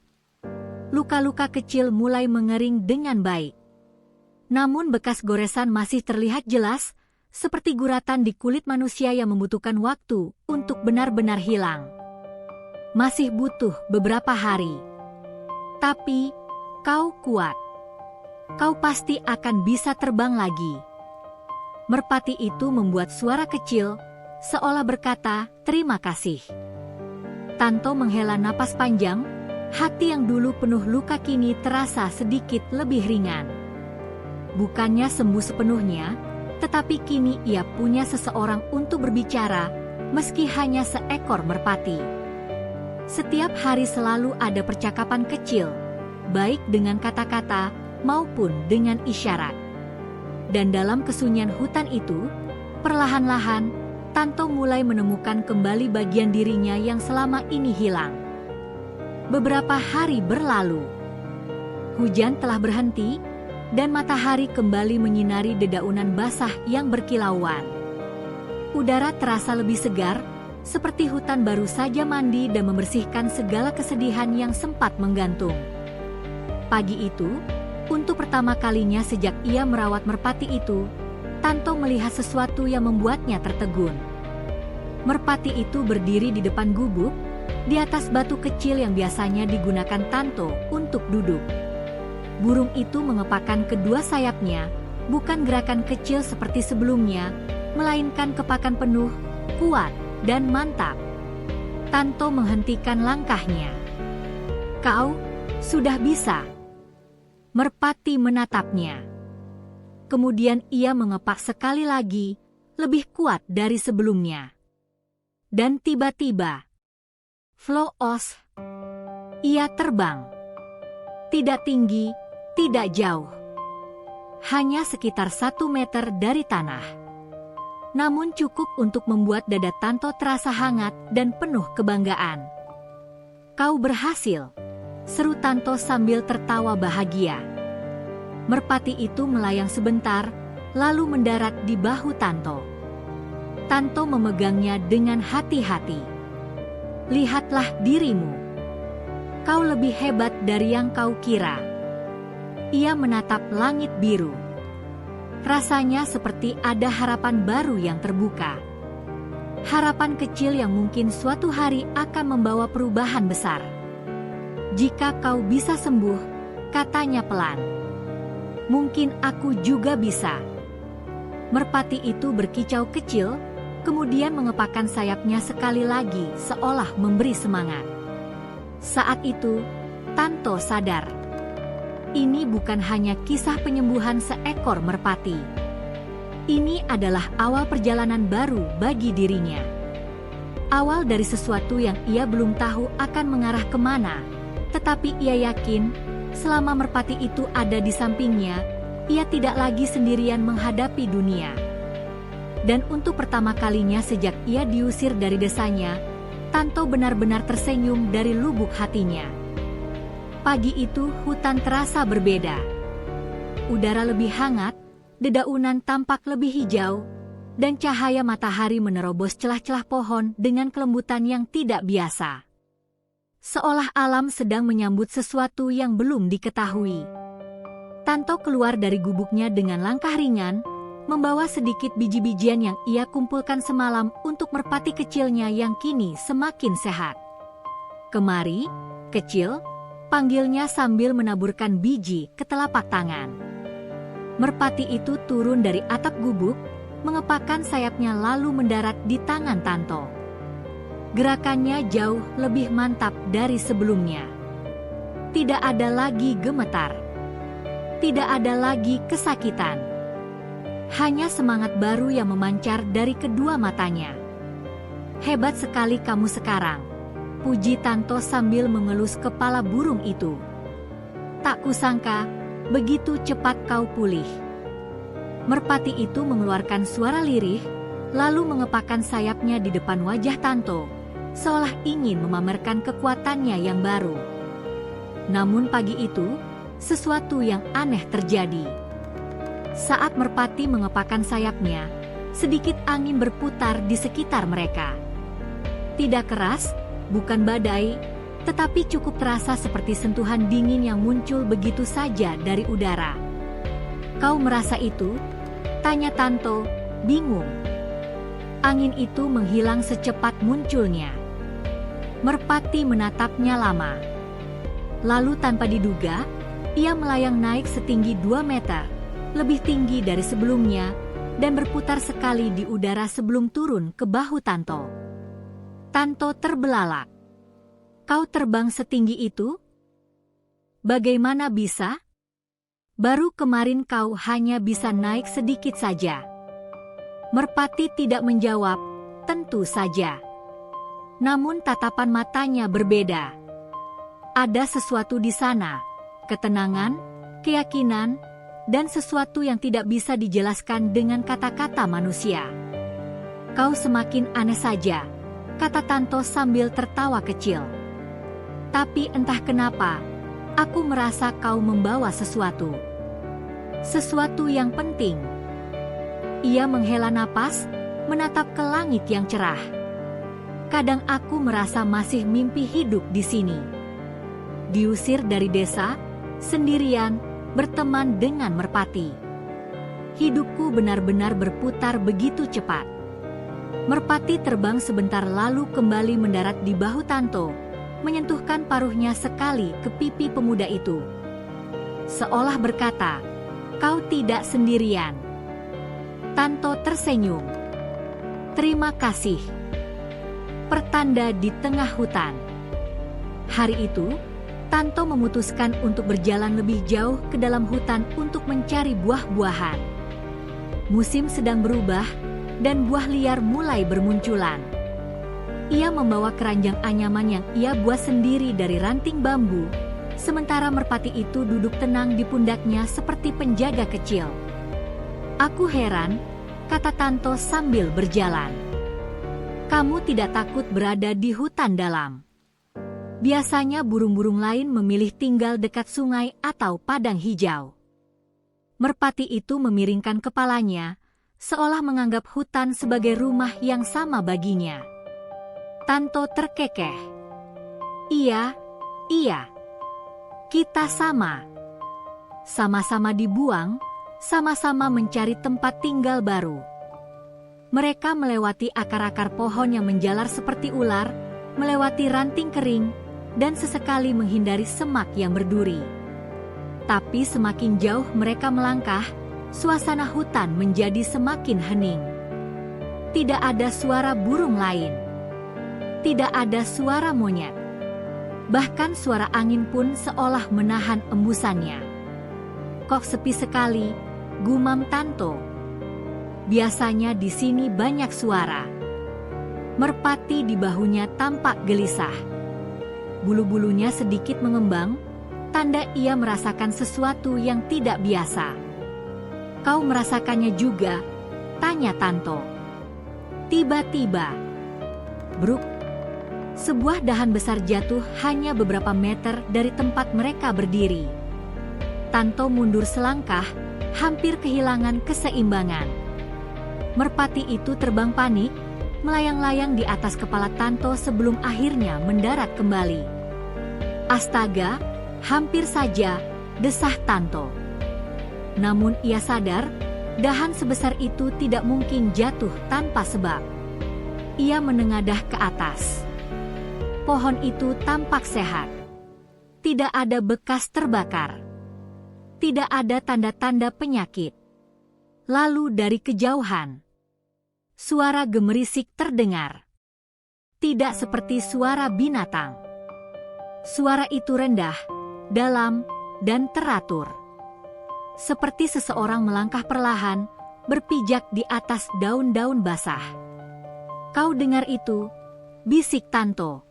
Luka-luka kecil mulai mengering dengan baik. Namun bekas goresan masih terlihat jelas, seperti guratan di kulit manusia yang membutuhkan waktu untuk benar-benar hilang. Masih butuh beberapa hari. Tapi, kau kuat. Kau pasti akan bisa terbang lagi. Merpati itu membuat suara kecil, seolah berkata, "Terima kasih." Tanto menghela napas panjang, hati yang dulu penuh luka kini terasa sedikit lebih ringan. Bukannya sembuh sepenuhnya, tetapi kini ia punya seseorang untuk berbicara, meski hanya seekor merpati. Setiap hari selalu ada percakapan kecil, baik dengan kata-kata maupun dengan isyarat. Dan dalam kesunyian hutan itu, perlahan-lahan, Tanto mulai menemukan kembali bagian dirinya yang selama ini hilang. Beberapa hari berlalu. Hujan telah berhenti, dan matahari kembali menyinari dedaunan basah yang berkilauan. Udara terasa lebih segar, seperti hutan baru saja mandi dan membersihkan segala kesedihan yang sempat menggantung. Pagi itu, untuk pertama kalinya sejak ia merawat merpati itu, Tanto melihat sesuatu yang membuatnya tertegun. Merpati itu berdiri di depan gubuk, di atas batu kecil yang biasanya digunakan Tanto untuk duduk. Burung itu mengepakkan kedua sayapnya, bukan gerakan kecil seperti sebelumnya, melainkan kepakan penuh, kuat, dan mantap. Tanto menghentikan langkahnya. "Kau sudah bisa." Merpati menatapnya. Kemudian ia mengepak sekali lagi, lebih kuat dari sebelumnya. Dan tiba-tiba, floos, ia terbang. Tidak tinggi, tidak jauh. Hanya sekitar 1 meter dari tanah. Namun cukup untuk membuat dada Tanto terasa hangat dan penuh kebanggaan. "Kau berhasil," seru Tanto sambil tertawa bahagia. Merpati itu melayang sebentar, lalu mendarat di bahu Tanto. Tanto memegangnya dengan hati-hati. "Lihatlah dirimu. Kau lebih hebat dari yang kau kira." Ia menatap langit biru. Rasanya seperti ada harapan baru yang terbuka. Harapan kecil yang mungkin suatu hari akan membawa perubahan besar. "Jika kau bisa sembuh," katanya pelan, "mungkin aku juga bisa." Merpati itu berkicau kecil, kemudian mengepakkan sayapnya sekali lagi seolah memberi semangat. Saat itu, Tanto sadar. Ini bukan hanya kisah penyembuhan seekor merpati. Ini adalah awal perjalanan baru bagi dirinya. Awal dari sesuatu yang ia belum tahu akan mengarah kemana, tetapi ia yakin, selama merpati itu ada di sampingnya, ia tidak lagi sendirian menghadapi dunia. Dan untuk pertama kalinya sejak ia diusir dari desanya, Tanto benar-benar tersenyum dari lubuk hatinya. Pagi itu hutan terasa berbeda. Udara lebih hangat, dedaunan tampak lebih hijau, dan cahaya matahari menerobos celah-celah pohon dengan kelembutan yang tidak biasa. Seolah alam sedang menyambut sesuatu yang belum diketahui. Tanto keluar dari gubuknya dengan langkah ringan, membawa sedikit biji-bijian yang ia kumpulkan semalam untuk merpati kecilnya yang kini semakin sehat. "Kemari, kecil," panggilnya sambil menaburkan biji ke telapak tangan. Merpati itu turun dari atap gubuk, mengepakkan sayapnya lalu mendarat di tangan Tanto. Gerakannya jauh lebih mantap dari sebelumnya. Tidak ada lagi gemetar. Tidak ada lagi kesakitan. Hanya semangat baru yang memancar dari kedua matanya. "Hebat sekali kamu sekarang," puji Tanto sambil mengelus kepala burung itu. "Tak kusangka, begitu cepat kau pulih." Merpati itu mengeluarkan suara lirih, lalu mengepakkan sayapnya di depan wajah Tanto, seolah ingin memamerkan kekuatannya yang baru. Namun pagi itu, sesuatu yang aneh terjadi. Saat merpati mengepakkan sayapnya, sedikit angin berputar di sekitar mereka. Tidak keras, bukan badai, tetapi cukup terasa seperti sentuhan dingin yang muncul begitu saja dari udara. "Kau merasa itu?" tanya Tanto, bingung. Angin itu menghilang secepat munculnya. Merpati menatapnya lama. Lalu tanpa diduga, ia melayang naik setinggi 2 meter, lebih tinggi dari sebelumnya, dan berputar sekali di udara sebelum turun ke bahu Tanto. Tanto terbelalak. "Kau terbang setinggi itu? Bagaimana bisa? Baru kemarin kau hanya bisa naik sedikit saja." Merpati tidak menjawab, tentu saja. Namun tatapan matanya berbeda. Ada sesuatu di sana, ketenangan, keyakinan, dan sesuatu yang tidak bisa dijelaskan dengan kata-kata manusia. "Kau semakin aneh saja," kata Tanto sambil tertawa kecil. "Tapi entah kenapa, aku merasa kau membawa sesuatu. Sesuatu yang penting." Ia menghela napas, menatap ke langit yang cerah. "Kadang aku merasa masih mimpi hidup di sini. Diusir dari desa, sendirian, berteman dengan merpati. Hidupku benar-benar berputar begitu cepat." Merpati terbang sebentar lalu kembali mendarat di bahu Tanto, menyentuhkan paruhnya sekali ke pipi pemuda itu. Seolah berkata, "Kau tidak sendirian." Tanto tersenyum. "Terima kasih." Pertanda di tengah hutan. Hari itu, Tanto memutuskan untuk berjalan lebih jauh ke dalam hutan untuk mencari buah-buahan. Musim sedang berubah, dan buah liar mulai bermunculan. Ia membawa keranjang anyaman yang ia buat sendiri dari ranting bambu, sementara merpati itu duduk tenang di pundaknya seperti penjaga kecil. "Aku heran," kata Tanto sambil berjalan. "Kamu tidak takut berada di hutan dalam? Biasanya burung-burung lain memilih tinggal dekat sungai atau padang hijau." Merpati itu memiringkan kepalanya, seolah menganggap hutan sebagai rumah yang sama baginya. Tanto terkekeh. Iya, kita sama. Sama-sama dibuang, sama-sama mencari tempat tinggal baru." Mereka melewati akar-akar pohon yang menjalar seperti ular, melewati ranting kering, dan sesekali menghindari semak yang berduri. Tapi semakin jauh mereka melangkah, suasana hutan menjadi semakin hening. Tidak ada suara burung lain. Tidak ada suara monyet. Bahkan suara angin pun seolah menahan embusannya. "Kok sepi sekali," gumam Tanto. "Biasanya di sini banyak suara." Merpati di bahunya tampak gelisah. Bulu-bulunya sedikit mengembang, tanda ia merasakan sesuatu yang tidak biasa. "Kau merasakannya juga?" tanya Tanto. Tiba-tiba, bruk, sebuah dahan besar jatuh hanya beberapa meter dari tempat mereka berdiri. Tanto mundur selangkah, hampir kehilangan keseimbangan. Merpati itu terbang panik, melayang-layang di atas kepala Tanto sebelum akhirnya mendarat kembali. "Astaga, hampir saja," desah Tanto. Namun ia sadar, dahan sebesar itu tidak mungkin jatuh tanpa sebab. Ia menengadah ke atas. Pohon itu tampak sehat. Tidak ada bekas terbakar. Tidak ada tanda-tanda penyakit. Lalu dari kejauhan, suara gemerisik terdengar. Tidak seperti suara binatang. Suara itu rendah, dalam, dan teratur. Seperti seseorang melangkah perlahan, berpijak di atas daun-daun basah. "Kau dengar itu?" bisik Tanto.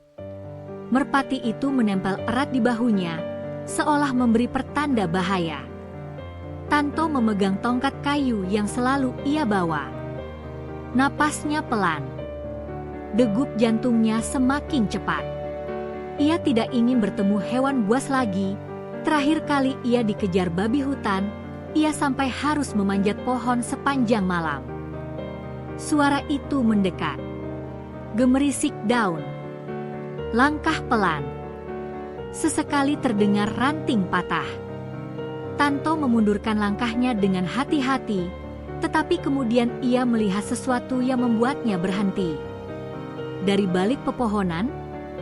Merpati itu menempel erat di bahunya, seolah memberi pertanda bahaya. Tanto memegang tongkat kayu yang selalu ia bawa. Napasnya pelan. Degup jantungnya semakin cepat. Ia tidak ingin bertemu hewan buas lagi. Terakhir kali ia dikejar babi hutan, ia sampai harus memanjat pohon sepanjang malam. Suara itu mendekat. Gemerisik daun. Langkah pelan. Sesekali terdengar ranting patah. Tanto memundurkan langkahnya dengan hati-hati, tetapi kemudian ia melihat sesuatu yang membuatnya berhenti. Dari balik pepohonan,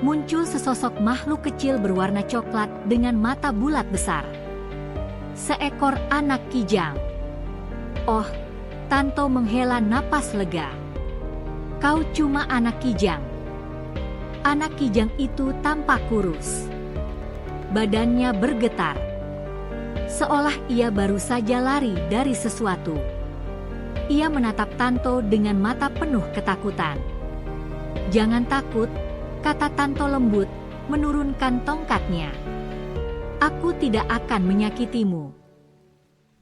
muncul sesosok makhluk kecil berwarna coklat dengan mata bulat besar. Seekor anak kijang. Oh, Tanto menghela napas lega. Kau cuma anak kijang. Anak kijang itu tampak kurus. Badannya bergetar. Seolah ia baru saja lari dari sesuatu. Ia menatap Tanto dengan mata penuh ketakutan. Jangan takut, kata Tanto lembut, menurunkan tongkatnya. Aku tidak akan menyakitimu.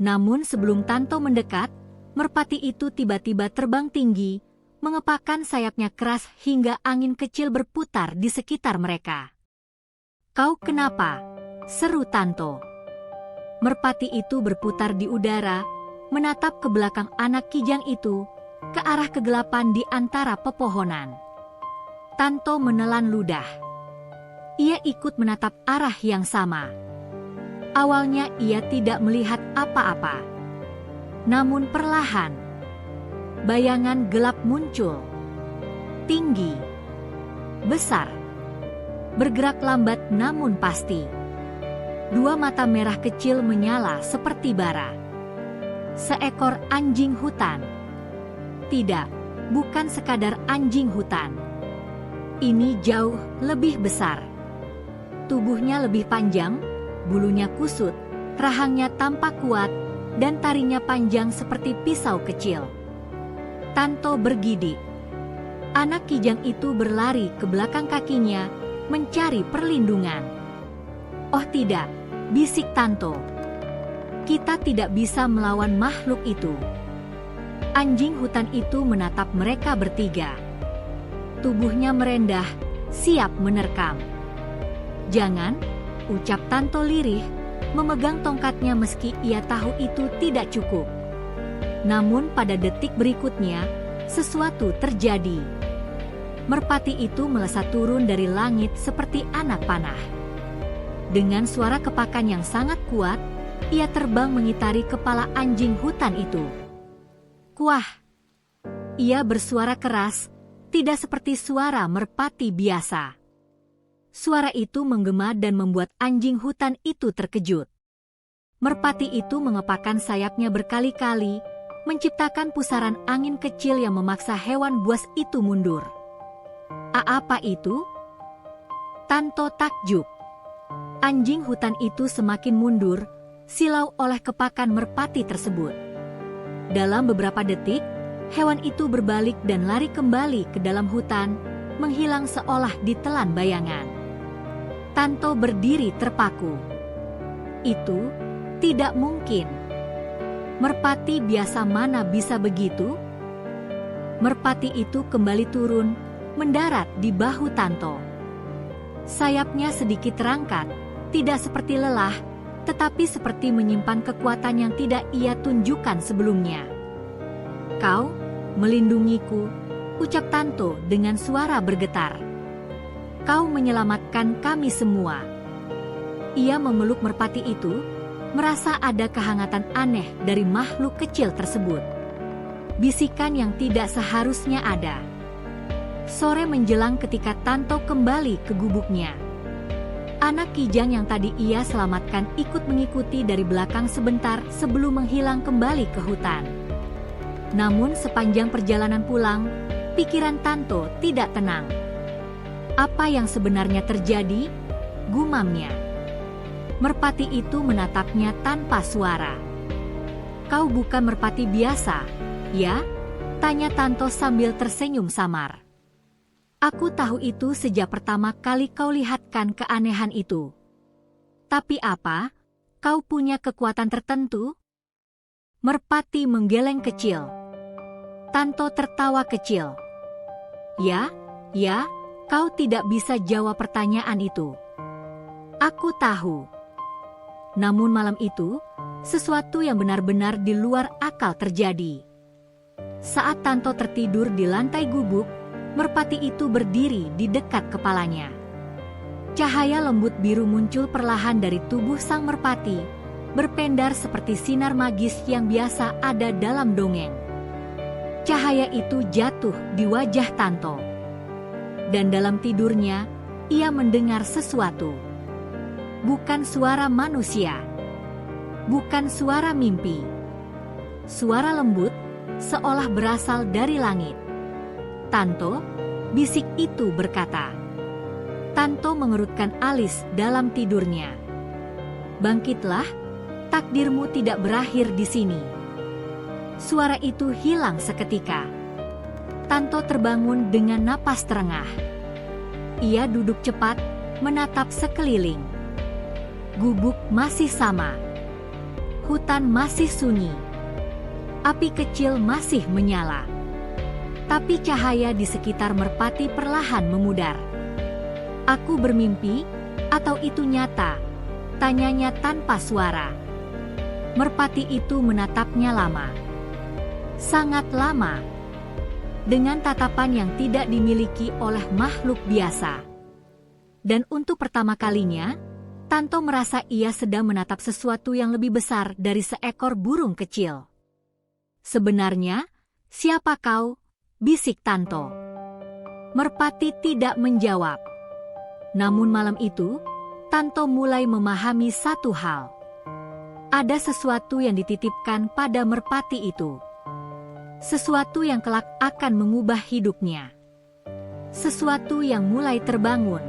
Namun sebelum Tanto mendekat, merpati itu tiba-tiba terbang tinggi, mengepakkan sayapnya keras hingga angin kecil berputar di sekitar mereka. Kau kenapa? Seru Tanto. Merpati itu berputar di udara, menatap ke belakang anak kijang itu, ke arah kegelapan di antara pepohonan. Tanto menelan ludah. Ia ikut menatap arah yang sama. Awalnya ia tidak melihat apa-apa. Namun perlahan, bayangan gelap muncul. Tinggi, besar, bergerak lambat namun pasti. Dua mata merah kecil menyala seperti bara. Seekor anjing hutan. Tidak, bukan sekadar anjing hutan. Ini jauh lebih besar. Tubuhnya lebih panjang, bulunya kusut, rahangnya tampak kuat, dan taringnya panjang seperti pisau kecil. Tanto bergidik. Anak kijang itu berlari ke belakang kakinya, mencari perlindungan. Oh tidak, bisik Tanto. Kita tidak bisa melawan makhluk itu. Anjing hutan itu menatap mereka bertiga. Tubuhnya merendah, siap menerkam. Jangan, ucap Tanto lirih, memegang tongkatnya meski ia tahu itu tidak cukup. Namun pada detik berikutnya, sesuatu terjadi. Merpati itu melesat turun dari langit seperti anak panah. Dengan suara kepakan yang sangat kuat, ia terbang mengitari kepala anjing hutan itu. Kuah! Ia bersuara keras, tidak seperti suara merpati biasa. Suara itu menggema dan membuat anjing hutan itu terkejut. Merpati itu mengepakkan sayapnya berkali-kali, menciptakan pusaran angin kecil yang memaksa hewan buas itu mundur. Apa itu? Tanto takjub. Anjing hutan itu semakin mundur, silau oleh kepakan merpati tersebut. Dalam beberapa detik, hewan itu berbalik dan lari kembali ke dalam hutan, menghilang seolah ditelan bayangan. Tanto berdiri terpaku. Itu tidak mungkin. Merpati biasa mana bisa begitu? Merpati itu kembali turun, mendarat di bahu Tanto. Sayapnya sedikit terangkat, tidak seperti lelah, tetapi seperti menyimpan kekuatan yang tidak ia tunjukkan sebelumnya. Kau melindungiku, ucap Tanto dengan suara bergetar. Kau menyelamatkan kami semua. Ia memeluk merpati itu, merasa ada kehangatan aneh dari makhluk kecil tersebut. Bisikan yang tidak seharusnya ada. Sore menjelang ketika Tanto kembali ke gubuknya. Anak kijang yang tadi ia selamatkan ikut mengikuti dari belakang sebentar sebelum menghilang kembali ke hutan. Namun sepanjang perjalanan pulang, pikiran Tanto tidak tenang. Apa yang sebenarnya terjadi? Gumamnya. Merpati itu menatapnya tanpa suara. Kau bukan merpati biasa, ya? Tanya Tanto sambil tersenyum samar. Aku tahu itu sejak pertama kali kau lihatkan keanehan itu. Tapi apa? Kau punya kekuatan tertentu? Merpati menggeleng kecil. Tanto tertawa kecil. Ya, kau tidak bisa jawab pertanyaan itu. Aku tahu. Namun malam itu, sesuatu yang benar-benar di luar akal terjadi. Saat Tanto tertidur di lantai gubuk, merpati itu berdiri di dekat kepalanya. Cahaya lembut biru muncul perlahan dari tubuh sang merpati, berpendar seperti sinar magis yang biasa ada dalam dongeng. Cahaya itu jatuh di wajah Tanto. Dan dalam tidurnya, ia mendengar sesuatu. Bukan suara manusia. Bukan suara mimpi. Suara lembut, seolah berasal dari langit. Tanto, bisik itu berkata. Tanto mengerutkan alis dalam tidurnya. Bangkitlah, takdirmu tidak berakhir di sini. Suara itu hilang seketika. Tanto terbangun dengan napas terengah. Ia duduk cepat, menatap sekeliling. Gubuk masih sama. Hutan masih sunyi. Api kecil masih menyala. Tapi cahaya di sekitar merpati perlahan memudar. Aku bermimpi, atau itu nyata? Tanyanya tanpa suara. Merpati itu menatapnya lama. Sangat lama. Dengan tatapan yang tidak dimiliki oleh makhluk biasa. Dan untuk pertama kalinya, Tanto merasa ia sedang menatap sesuatu yang lebih besar dari seekor burung kecil. Sebenarnya, siapa kau? Bisik Tanto. Merpati tidak menjawab. Namun malam itu, Tanto mulai memahami satu hal. Ada sesuatu yang dititipkan pada merpati itu. Sesuatu yang kelak akan mengubah hidupnya. Sesuatu yang mulai terbangun.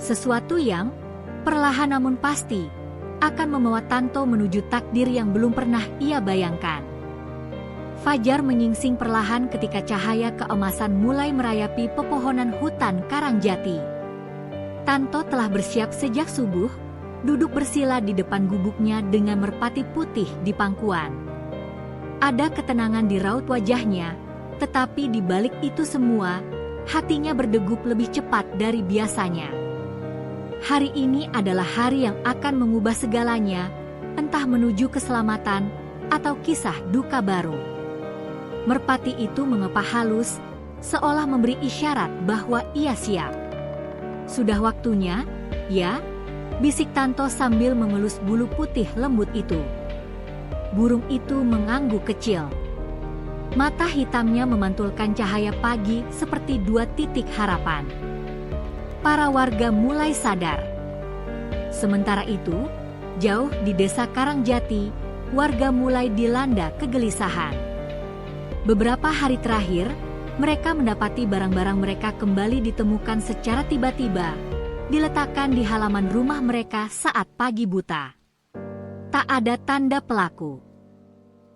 Sesuatu yang, perlahan namun pasti, akan membawa Tanto menuju takdir yang belum pernah ia bayangkan. Fajar menyingsing perlahan ketika cahaya keemasan mulai merayapi pepohonan hutan Karangjati. Tanto telah bersiap sejak subuh, duduk bersila di depan gubuknya dengan merpati putih di pangkuan. Ada ketenangan di raut wajahnya, tetapi di balik itu semua, hatinya berdegup lebih cepat dari biasanya. Hari ini adalah hari yang akan mengubah segalanya, entah menuju keselamatan atau kisah duka baru. Merpati itu mengepah halus, seolah memberi isyarat bahwa ia siap. Sudah waktunya, ya, bisik Tanto sambil mengelus bulu putih lembut itu. Burung itu mengangguk kecil. Mata hitamnya memantulkan cahaya pagi seperti dua titik harapan. Para warga mulai sadar. Sementara itu, jauh di desa Karangjati, warga mulai dilanda kegelisahan. Beberapa hari terakhir, mereka mendapati barang-barang mereka kembali ditemukan secara tiba-tiba, diletakkan di halaman rumah mereka saat pagi buta. Tak ada tanda pelaku.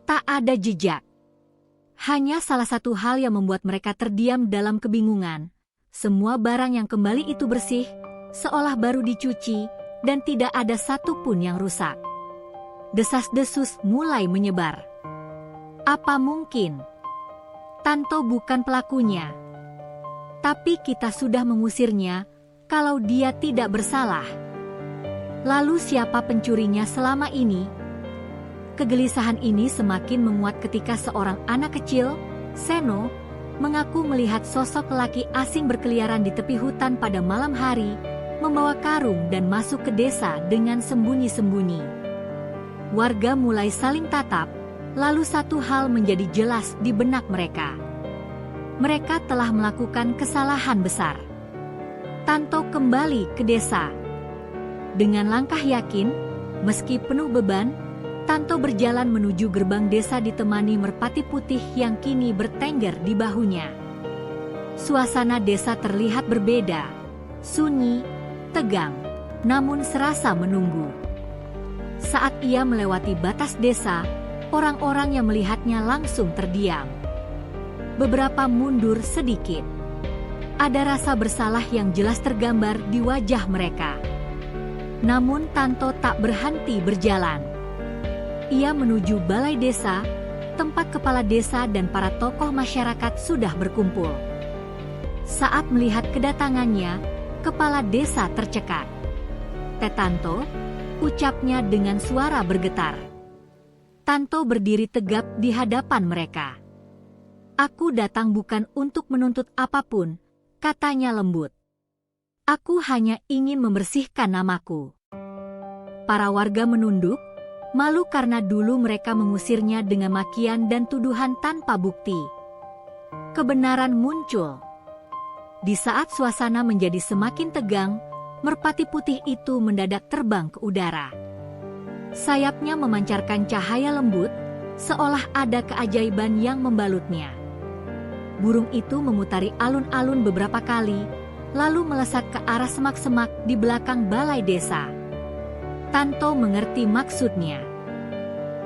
Tak ada jejak. Hanya salah satu hal yang membuat mereka terdiam dalam kebingungan. Semua barang yang kembali itu bersih, seolah baru dicuci, dan tidak ada satupun yang rusak. Desas-desus mulai menyebar. Apa mungkin Tanto bukan pelakunya? Tapi kita sudah mengusirnya, kalau dia tidak bersalah. Lalu siapa pencurinya selama ini? Kegelisahan ini semakin menguat ketika seorang anak kecil, Seno, mengaku melihat sosok lelaki asing berkeliaran di tepi hutan pada malam hari, membawa karung dan masuk ke desa dengan sembunyi-sembunyi. Warga mulai saling tatap, lalu satu hal menjadi jelas di benak mereka. Mereka telah melakukan kesalahan besar. Tanto kembali ke desa. Dengan langkah yakin, meski penuh beban, Tanto berjalan menuju gerbang desa ditemani merpati putih yang kini bertengger di bahunya. Suasana desa terlihat berbeda, sunyi, tegang, namun serasa menunggu. Saat ia melewati batas desa, orang-orang yang melihatnya langsung terdiam. Beberapa mundur sedikit. Ada rasa bersalah yang jelas tergambar di wajah mereka. Namun Tanto tak berhenti berjalan. Ia menuju balai desa, tempat kepala desa dan para tokoh masyarakat sudah berkumpul. Saat melihat kedatangannya, kepala desa tercekat. "Teh Tanto," ucapnya dengan suara bergetar. Tanto berdiri tegap di hadapan mereka. "Aku datang bukan untuk menuntut apapun," katanya lembut. "Aku hanya ingin membersihkan namaku." Para warga menunduk, malu karena dulu mereka mengusirnya dengan makian dan tuduhan tanpa bukti. Kebenaran muncul. Di saat suasana menjadi semakin tegang, merpati putih itu mendadak terbang ke udara. Sayapnya memancarkan cahaya lembut, seolah ada keajaiban yang membalutnya. Burung itu memutari alun-alun beberapa kali, lalu melesat ke arah semak-semak di belakang balai desa. Tanto mengerti maksudnya.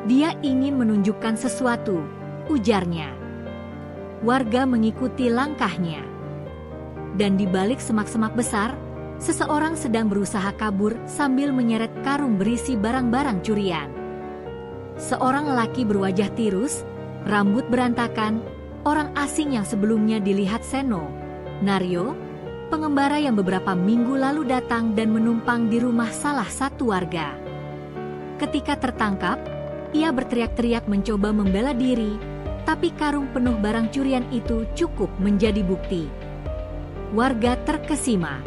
"Dia ingin menunjukkan sesuatu," ujarnya. Warga mengikuti langkahnya. Dan di balik semak-semak besar, seseorang sedang berusaha kabur sambil menyeret karung berisi barang-barang curian. Seorang lelaki berwajah tirus, rambut berantakan, orang asing yang sebelumnya dilihat Seno, Naryo, pengembara yang beberapa minggu lalu datang dan menumpang di rumah salah satu warga. Ketika tertangkap, ia berteriak-teriak mencoba membela diri, tapi karung penuh barang curian itu cukup menjadi bukti. Warga terkesima.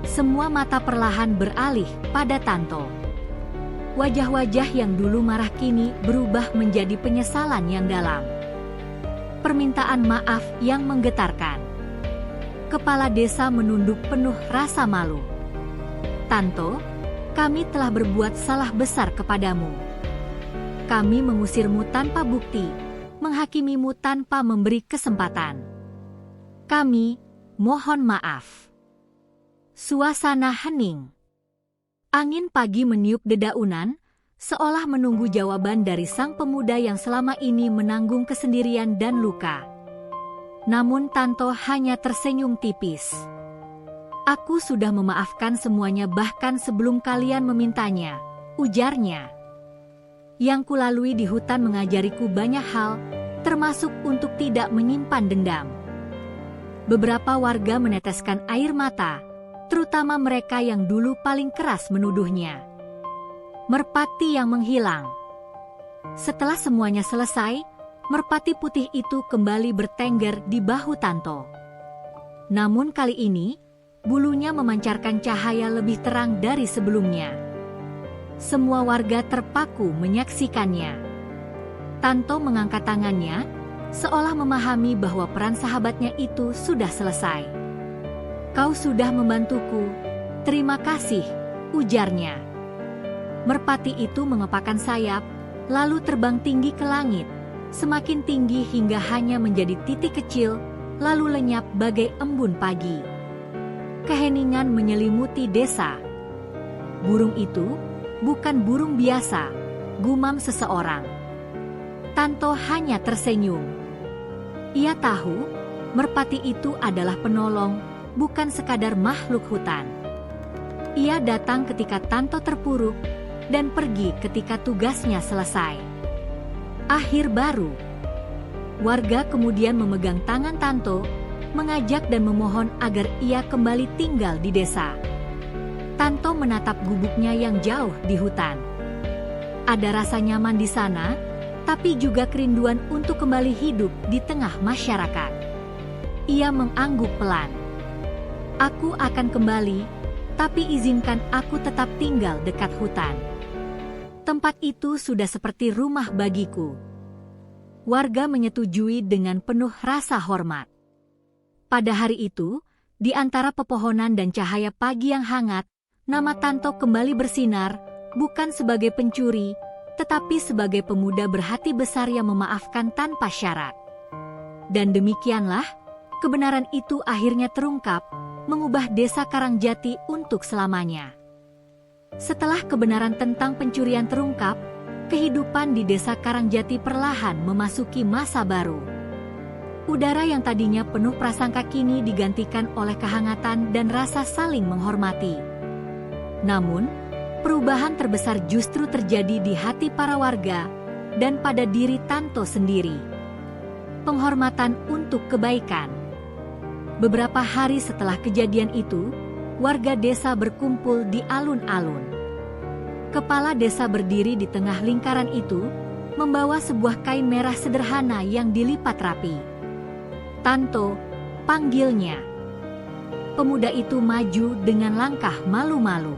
Semua mata perlahan beralih pada Tanto. Wajah-wajah yang dulu marah kini berubah menjadi penyesalan yang dalam. Permintaan maaf yang menggetarkan. Kepala desa menunduk penuh rasa malu. "Tanto, kami telah berbuat salah besar kepadamu. Kami mengusirmu tanpa bukti, menghakimimu tanpa memberi kesempatan. Kami mohon maaf." Suasana hening. Angin pagi meniup dedaunan, seolah menunggu jawaban dari sang pemuda yang selama ini menanggung kesendirian dan luka. Namun Tanto hanya tersenyum tipis. "Aku sudah memaafkan semuanya bahkan sebelum kalian memintanya," ujarnya. "Yang kulalui di hutan mengajariku banyak hal, termasuk untuk tidak menyimpan dendam." Beberapa warga meneteskan air mata, terutama mereka yang dulu paling keras menuduhnya. Merpati yang menghilang. Setelah semuanya selesai, merpati putih itu kembali bertengger di bahu Tanto. Namun kali ini, bulunya memancarkan cahaya lebih terang dari sebelumnya. Semua warga terpaku menyaksikannya. Tanto mengangkat tangannya, seolah memahami bahwa peran sahabatnya itu sudah selesai. "Kau sudah membantuku, terima kasih," ujarnya. Merpati itu mengepakkan sayap, lalu terbang tinggi ke langit, semakin tinggi hingga hanya menjadi titik kecil, lalu lenyap bagai embun pagi. Keheningan menyelimuti desa. "Burung itu bukan burung biasa," gumam seseorang. Tanto hanya tersenyum. Ia tahu, merpati itu adalah penolong, bukan sekadar makhluk hutan. Ia datang ketika Tanto terpuruk, dan pergi ketika tugasnya selesai. Akhir baru. Warga kemudian memegang tangan Tanto, mengajak dan memohon agar ia kembali tinggal di desa. Tanto menatap gubuknya yang jauh di hutan. Ada rasa nyaman di sana, tapi juga kerinduan untuk kembali hidup di tengah masyarakat. Ia mengangguk pelan. "Aku akan kembali, tapi izinkan aku tetap tinggal dekat hutan. Tempat itu sudah seperti rumah bagiku." Warga menyetujui dengan penuh rasa hormat. Pada hari itu, di antara pepohonan dan cahaya pagi yang hangat, nama Tanto kembali bersinar, bukan sebagai pencuri, tetapi sebagai pemuda berhati besar yang memaafkan tanpa syarat. Dan demikianlah, kebenaran itu akhirnya terungkap, mengubah desa Karangjati untuk selamanya. Setelah kebenaran tentang pencurian terungkap, kehidupan di desa Karangjati perlahan memasuki masa baru. Udara yang tadinya penuh prasangka kini digantikan oleh kehangatan dan rasa saling menghormati. Namun, perubahan terbesar justru terjadi di hati para warga, dan pada diri Tanto sendiri. Penghormatan untuk kebaikan. Beberapa hari setelah kejadian itu, warga desa berkumpul di alun-alun. Kepala desa berdiri di tengah lingkaran itu, membawa sebuah kain merah sederhana yang dilipat rapi. "Tanto," panggilnya. Pemuda itu maju dengan langkah malu-malu.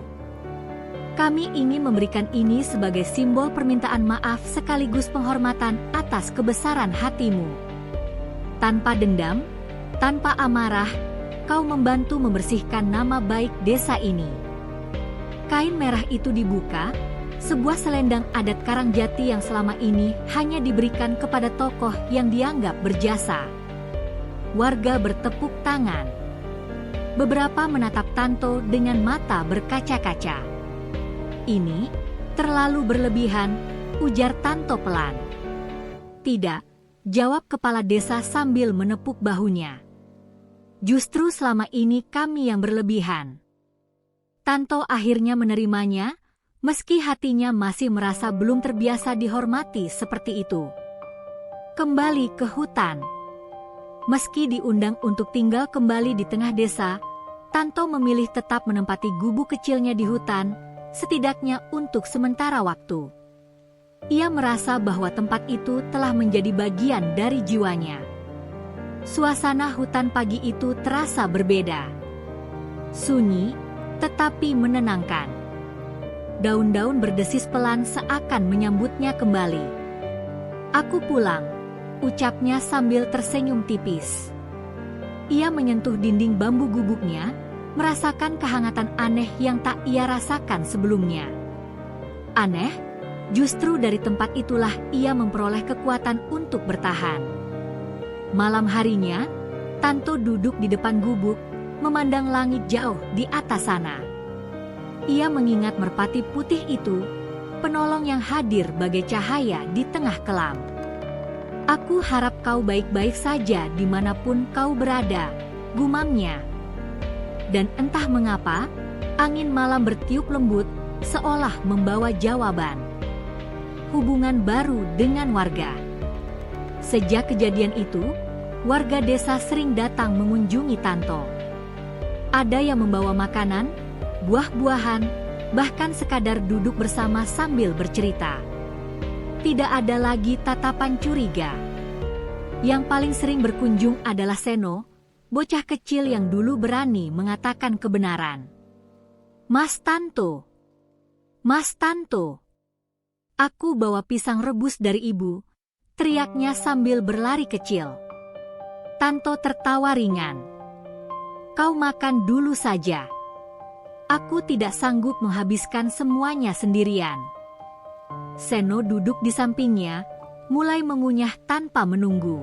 "Kami ingin memberikan ini sebagai simbol permintaan maaf sekaligus penghormatan atas kebesaran hatimu. Tanpa dendam, tanpa amarah, kau membantu membersihkan nama baik desa ini." Kain merah itu dibuka, sebuah selendang adat Karangjati yang selama ini hanya diberikan kepada tokoh yang dianggap berjasa. Warga bertepuk tangan. Beberapa menatap Tanto dengan mata berkaca-kaca. "Ini terlalu berlebihan," ujar Tanto pelan. "Tidak," jawab kepala desa sambil menepuk bahunya. "Justru selama ini kami yang berlebihan." Tanto akhirnya menerimanya, meski hatinya masih merasa belum terbiasa dihormati seperti itu. Kembali ke hutan. Meski diundang untuk tinggal kembali di tengah desa, Tanto memilih tetap menempati gubuk kecilnya di hutan, setidaknya untuk sementara waktu. Ia merasa bahwa tempat itu telah menjadi bagian dari jiwanya. Suasana hutan pagi itu terasa berbeda. Sunyi, tetapi menenangkan. Daun-daun berdesis pelan seakan menyambutnya kembali. "Aku pulang," ucapnya sambil tersenyum tipis. Ia menyentuh dinding bambu gubuknya, merasakan kehangatan aneh yang tak ia rasakan sebelumnya. Aneh, justru dari tempat itulah ia memperoleh kekuatan untuk bertahan. Malam harinya, Tanto duduk di depan gubuk, memandang langit jauh di atas sana. Ia mengingat merpati putih itu, penolong yang hadir bagai cahaya di tengah kelam. "Aku harap kau baik-baik saja dimanapun kau berada," gumamnya. Dan entah mengapa, angin malam bertiup lembut, seolah membawa jawaban. Hubungan baru dengan warga. Sejak kejadian itu, warga desa sering datang mengunjungi Tanto. Ada yang membawa makanan, buah-buahan, bahkan sekadar duduk bersama sambil bercerita. Tidak ada lagi tatapan curiga. Yang paling sering berkunjung adalah Seno, bocah kecil yang dulu berani mengatakan kebenaran. "Mas Tanto, Mas Tanto, aku bawa pisang rebus dari ibu," teriaknya sambil berlari kecil. Tanto tertawa ringan. "Kau makan dulu saja. Aku tidak sanggup menghabiskan semuanya sendirian." Seno duduk di sampingnya, mulai mengunyah tanpa menunggu.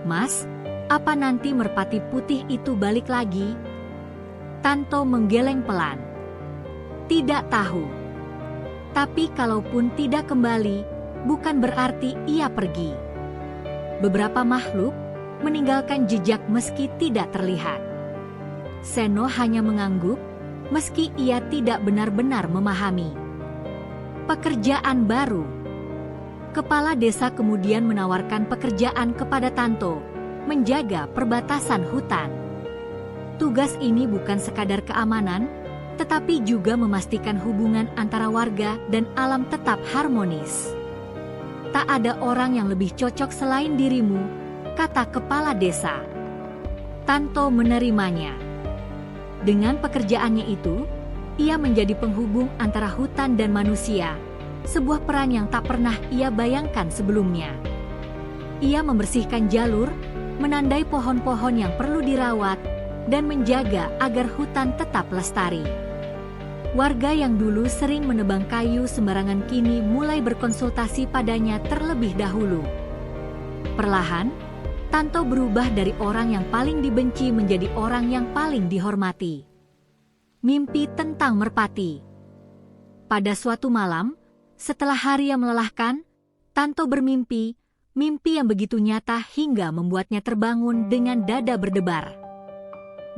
"Mas, apa nanti merpati putih itu balik lagi?" Tanto menggeleng pelan. "Tidak tahu. Tapi kalaupun tidak kembali, bukan berarti ia pergi. Beberapa makhluk meninggalkan jejak meski tidak terlihat." Seno hanya mengangguk, meski ia tidak benar-benar memahami. Pekerjaan baru. Kepala desa kemudian menawarkan pekerjaan kepada Tanto, menjaga perbatasan hutan. Tugas ini bukan sekadar keamanan, tetapi juga memastikan hubungan antara warga dan alam tetap harmonis. "Tak ada orang yang lebih cocok selain dirimu," kata kepala desa. Tanto menerimanya. Dengan pekerjaannya itu, ia menjadi penghubung antara hutan dan manusia, sebuah peran yang tak pernah ia bayangkan sebelumnya. Ia membersihkan jalur, menandai pohon-pohon yang perlu dirawat, dan menjaga agar hutan tetap lestari. Warga yang dulu sering menebang kayu sembarangan kini mulai berkonsultasi padanya terlebih dahulu. Perlahan, Tanto berubah dari orang yang paling dibenci menjadi orang yang paling dihormati. Mimpi tentang merpati. Pada suatu malam, setelah hari yang melelahkan, Tanto bermimpi, mimpi yang begitu nyata hingga membuatnya terbangun dengan dada berdebar.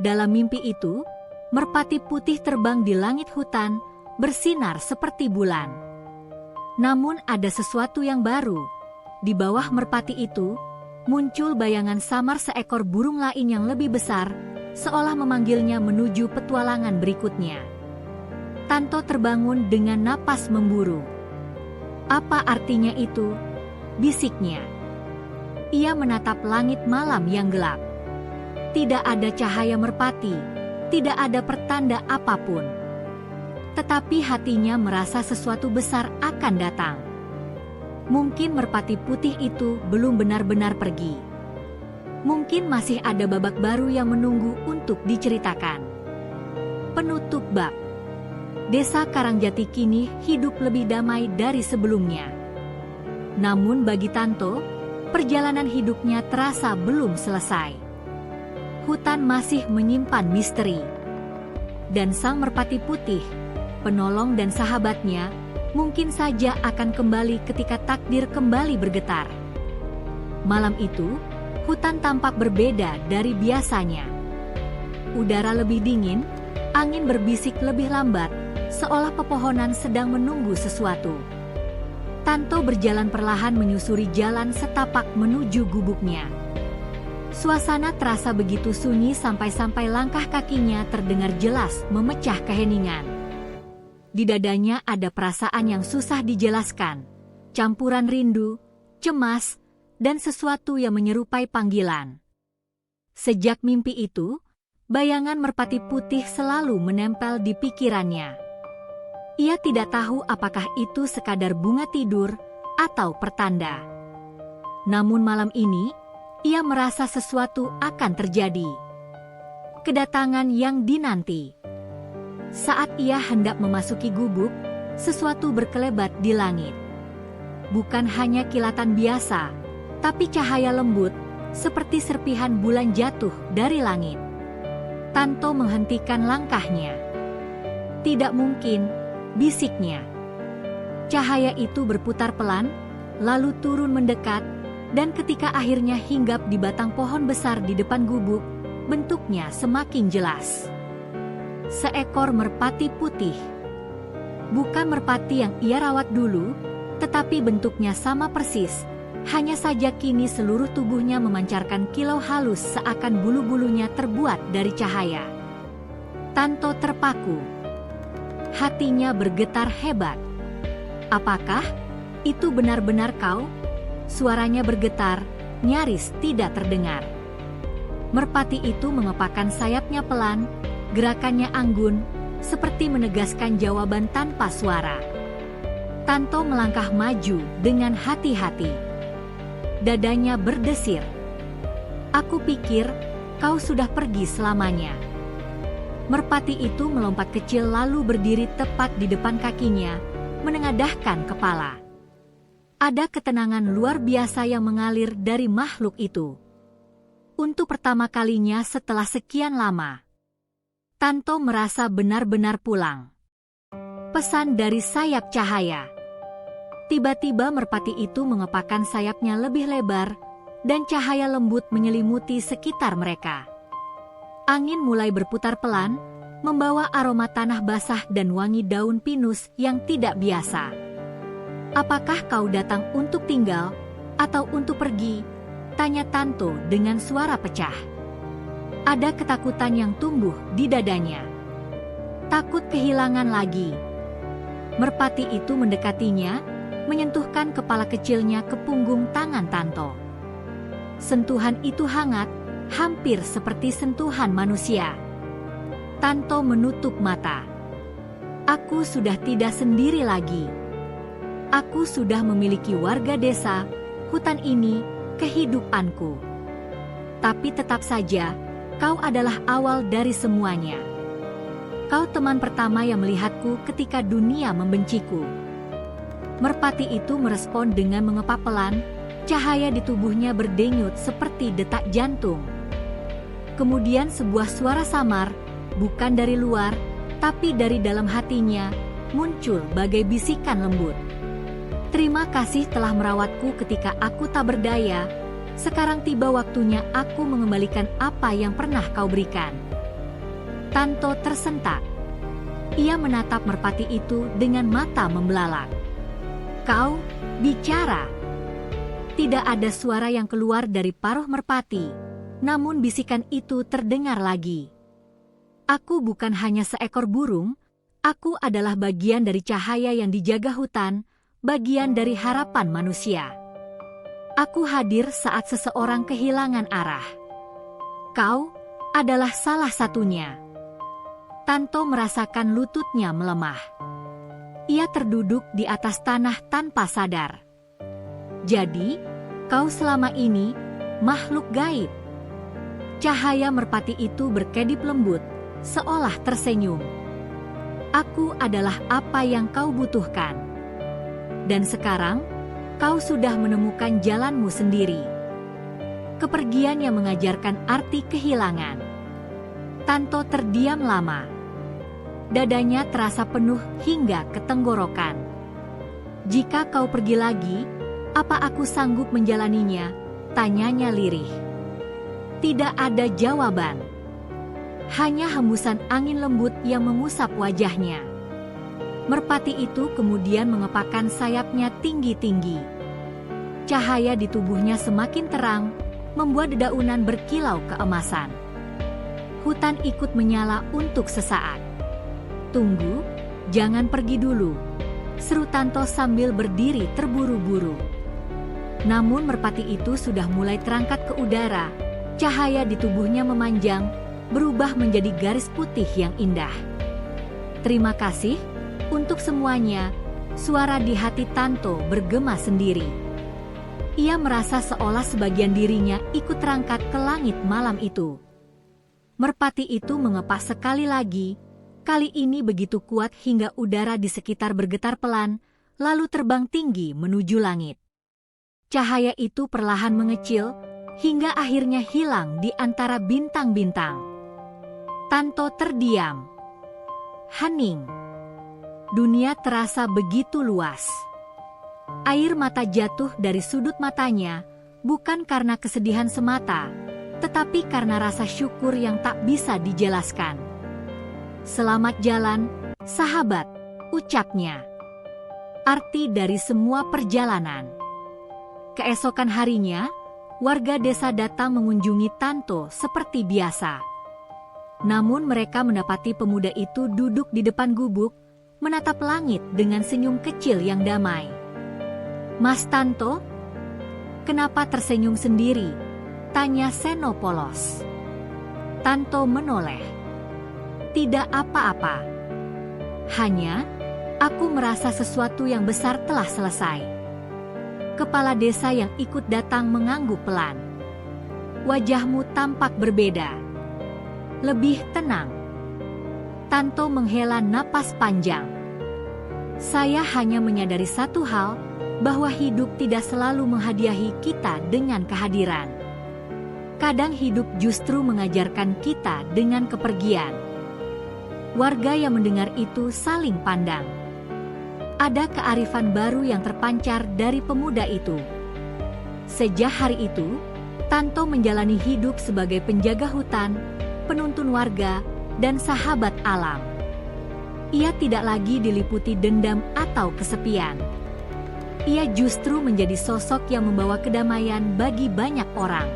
Dalam mimpi itu, merpati putih terbang di langit hutan, bersinar seperti bulan. Namun ada sesuatu yang baru. Di bawah merpati itu, muncul bayangan samar seekor burung lain yang lebih besar, seolah memanggilnya menuju petualangan berikutnya. Tanto terbangun dengan napas memburu. "Apa artinya itu?" bisiknya. Ia menatap langit malam yang gelap. Tidak ada cahaya merpati, tidak ada pertanda apapun. Tetapi hatinya merasa sesuatu besar akan datang. Mungkin merpati putih itu belum benar-benar pergi. Mungkin masih ada babak baru yang menunggu untuk diceritakan. Penutup bab. Desa Karangjati kini hidup lebih damai dari sebelumnya. Namun bagi Tanto, perjalanan hidupnya terasa belum selesai. Hutan masih menyimpan misteri. Dan sang merpati putih, penolong dan sahabatnya, mungkin saja akan kembali ketika takdir kembali bergetar. Malam itu, hutan tampak berbeda dari biasanya. Udara lebih dingin, angin berbisik lebih lambat, seolah pepohonan sedang menunggu sesuatu. Tanto berjalan perlahan menyusuri jalan setapak menuju gubuknya. Suasana terasa begitu sunyi sampai-sampai langkah kakinya terdengar jelas memecah keheningan. Di dadanya ada perasaan yang susah dijelaskan, campuran rindu, cemas, dan sesuatu yang menyerupai panggilan. Sejak mimpi itu, bayangan merpati putih selalu menempel di pikirannya. Ia tidak tahu apakah itu sekadar bunga tidur atau pertanda. Namun malam ini, ia merasa sesuatu akan terjadi. Kedatangan yang dinanti. Saat ia hendak memasuki gubuk, sesuatu berkelebat di langit. Bukan hanya kilatan biasa, tapi cahaya lembut, seperti serpihan bulan jatuh dari langit. Tanto menghentikan langkahnya. "Tidak mungkin," bisiknya. Cahaya itu berputar pelan, lalu turun mendekat, dan ketika akhirnya hinggap di batang pohon besar di depan gubuk, bentuknya semakin jelas. Seekor merpati putih. Bukan merpati yang ia rawat dulu, tetapi bentuknya sama persis. Hanya saja kini seluruh tubuhnya memancarkan kilau halus seakan bulu-bulunya terbuat dari cahaya. Tanto terpaku. Hatinya bergetar hebat. "Apakah itu benar-benar kau?" Suaranya bergetar, nyaris tidak terdengar. Merpati itu mengepakkan sayapnya pelan, gerakannya anggun, seperti menegaskan jawaban tanpa suara. Tanto melangkah maju dengan hati-hati. Dadanya berdesir. "Aku pikir kau sudah pergi selamanya." Merpati itu melompat kecil lalu berdiri tepat di depan kakinya, menengadahkan kepala. Ada ketenangan luar biasa yang mengalir dari makhluk itu. Untuk pertama kalinya setelah sekian lama, Tanto merasa benar-benar pulang. Pesan dari sayap cahaya. Tiba-tiba merpati itu mengepakkan sayapnya lebih lebar, dan cahaya lembut menyelimuti sekitar mereka. Angin mulai berputar pelan, membawa aroma tanah basah dan wangi daun pinus yang tidak biasa. "Apakah kau datang untuk tinggal, atau untuk pergi?" tanya Tanto dengan suara pecah. Ada ketakutan yang tumbuh di dadanya. Takut kehilangan lagi. Merpati itu mendekatinya, menyentuhkan kepala kecilnya ke punggung tangan Tanto. Sentuhan itu hangat, hampir seperti sentuhan manusia. Tanto menutup mata. "Aku sudah tidak sendiri lagi. Aku sudah memiliki warga desa, hutan ini, kehidupanku. Tapi tetap saja, kau adalah awal dari semuanya. Kau teman pertama yang melihatku ketika dunia membenciku." Merpati itu merespon dengan mengepak pelan, cahaya di tubuhnya berdenyut seperti detak jantung. Kemudian sebuah suara samar, bukan dari luar, tapi dari dalam hatinya, muncul bagai bisikan lembut. "Terima kasih telah merawatku ketika aku tak berdaya. Sekarang tiba waktunya aku mengembalikan apa yang pernah kau berikan." Tanto tersentak. Ia menatap merpati itu dengan mata membelalak. Kau bicara. Tidak ada suara yang keluar dari paruh merpati, namun bisikan itu terdengar lagi. Aku bukan hanya seekor burung, aku adalah bagian dari cahaya yang dijaga hutan, bagian dari harapan manusia. Aku hadir saat seseorang kehilangan arah. Kau adalah salah satunya. Tanto merasakan lututnya melemah. Ia terduduk di atas tanah tanpa sadar. Jadi, kau selama ini makhluk gaib. Cahaya merpati itu berkedip lembut, seolah tersenyum. Aku adalah apa yang kau butuhkan. Dan sekarang, kau sudah menemukan jalanmu sendiri. Kepergian yang mengajarkan arti kehilangan. Tanto terdiam lama. Dadanya terasa penuh hingga ke tenggorokan. Jika kau pergi lagi, apa aku sanggup menjalaninya? Tanyanya lirih. Tidak ada jawaban. Hanya hembusan angin lembut yang mengusap wajahnya. Merpati itu kemudian mengepakkan sayapnya tinggi-tinggi. Cahaya di tubuhnya semakin terang, membuat dedaunan berkilau keemasan. Hutan ikut menyala untuk sesaat. Tunggu, jangan pergi dulu, seru Tanto sambil berdiri terburu-buru. Namun merpati itu sudah mulai terangkat ke udara, cahaya di tubuhnya memanjang, berubah menjadi garis putih yang indah. Terima kasih untuk semuanya, suara di hati Tanto bergema sendiri. Ia merasa seolah sebagian dirinya ikut terangkat ke langit malam itu. Merpati itu mengepas sekali lagi, kali ini begitu kuat hingga udara di sekitar bergetar pelan, lalu terbang tinggi menuju langit. Cahaya itu perlahan mengecil, hingga akhirnya hilang di antara bintang-bintang. Tanto terdiam. Hening. Dunia terasa begitu luas. Air mata jatuh dari sudut matanya, bukan karena kesedihan semata, tetapi karena rasa syukur yang tak bisa dijelaskan. Selamat jalan, sahabat, ucapnya. Arti dari semua perjalanan. Keesokan harinya, warga desa datang mengunjungi Tanto seperti biasa. Namun mereka mendapati pemuda itu duduk di depan gubuk, menatap langit dengan senyum kecil yang damai. Mas Tanto, kenapa tersenyum sendiri? Tanya Seno polos. Tanto menoleh. Tidak apa-apa. Hanya, aku merasa sesuatu yang besar telah selesai. Kepala desa yang ikut datang mengangguk pelan. Wajahmu tampak berbeda. Lebih tenang. Tanto menghela napas panjang. Saya hanya menyadari satu hal, bahwa hidup tidak selalu menghadiahi kita dengan kehadiran. Kadang hidup justru mengajarkan kita dengan kepergian. Warga yang mendengar itu saling pandang. Ada kearifan baru yang terpancar dari pemuda itu. Sejak hari itu, Tanto menjalani hidup sebagai penjaga hutan, penuntun warga, dan sahabat alam. Ia tidak lagi diliputi dendam atau kesepian. Ia justru menjadi sosok yang membawa kedamaian bagi banyak orang.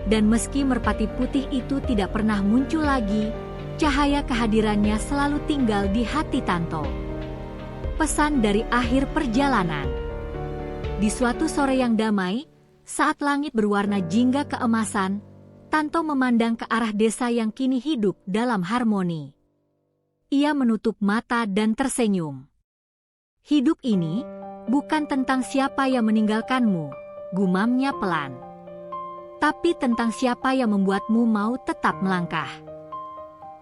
Dan meski merpati putih itu tidak pernah muncul lagi, cahaya kehadirannya selalu tinggal di hati Tanto. Pesan dari akhir perjalanan. Di suatu sore yang damai, saat langit berwarna jingga keemasan, Tanto memandang ke arah desa yang kini hidup dalam harmoni. Ia menutup mata dan tersenyum. Hidup ini bukan tentang siapa yang meninggalkanmu, gumamnya pelan. Tapi tentang siapa yang membuatmu mau tetap melangkah.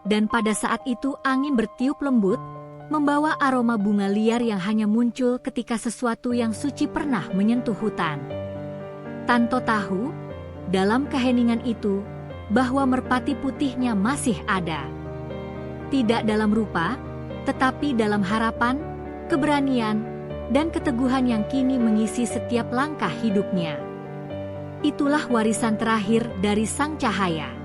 Dan pada saat itu angin bertiup lembut, membawa aroma bunga liar yang hanya muncul ketika sesuatu yang suci pernah menyentuh hutan. Tanto tahu, dalam keheningan itu, bahwa merpati putihnya masih ada. Tidak dalam rupa, tetapi dalam harapan, keberanian, dan keteguhan yang kini mengisi setiap langkah hidupnya. Itulah warisan terakhir dari sang cahaya.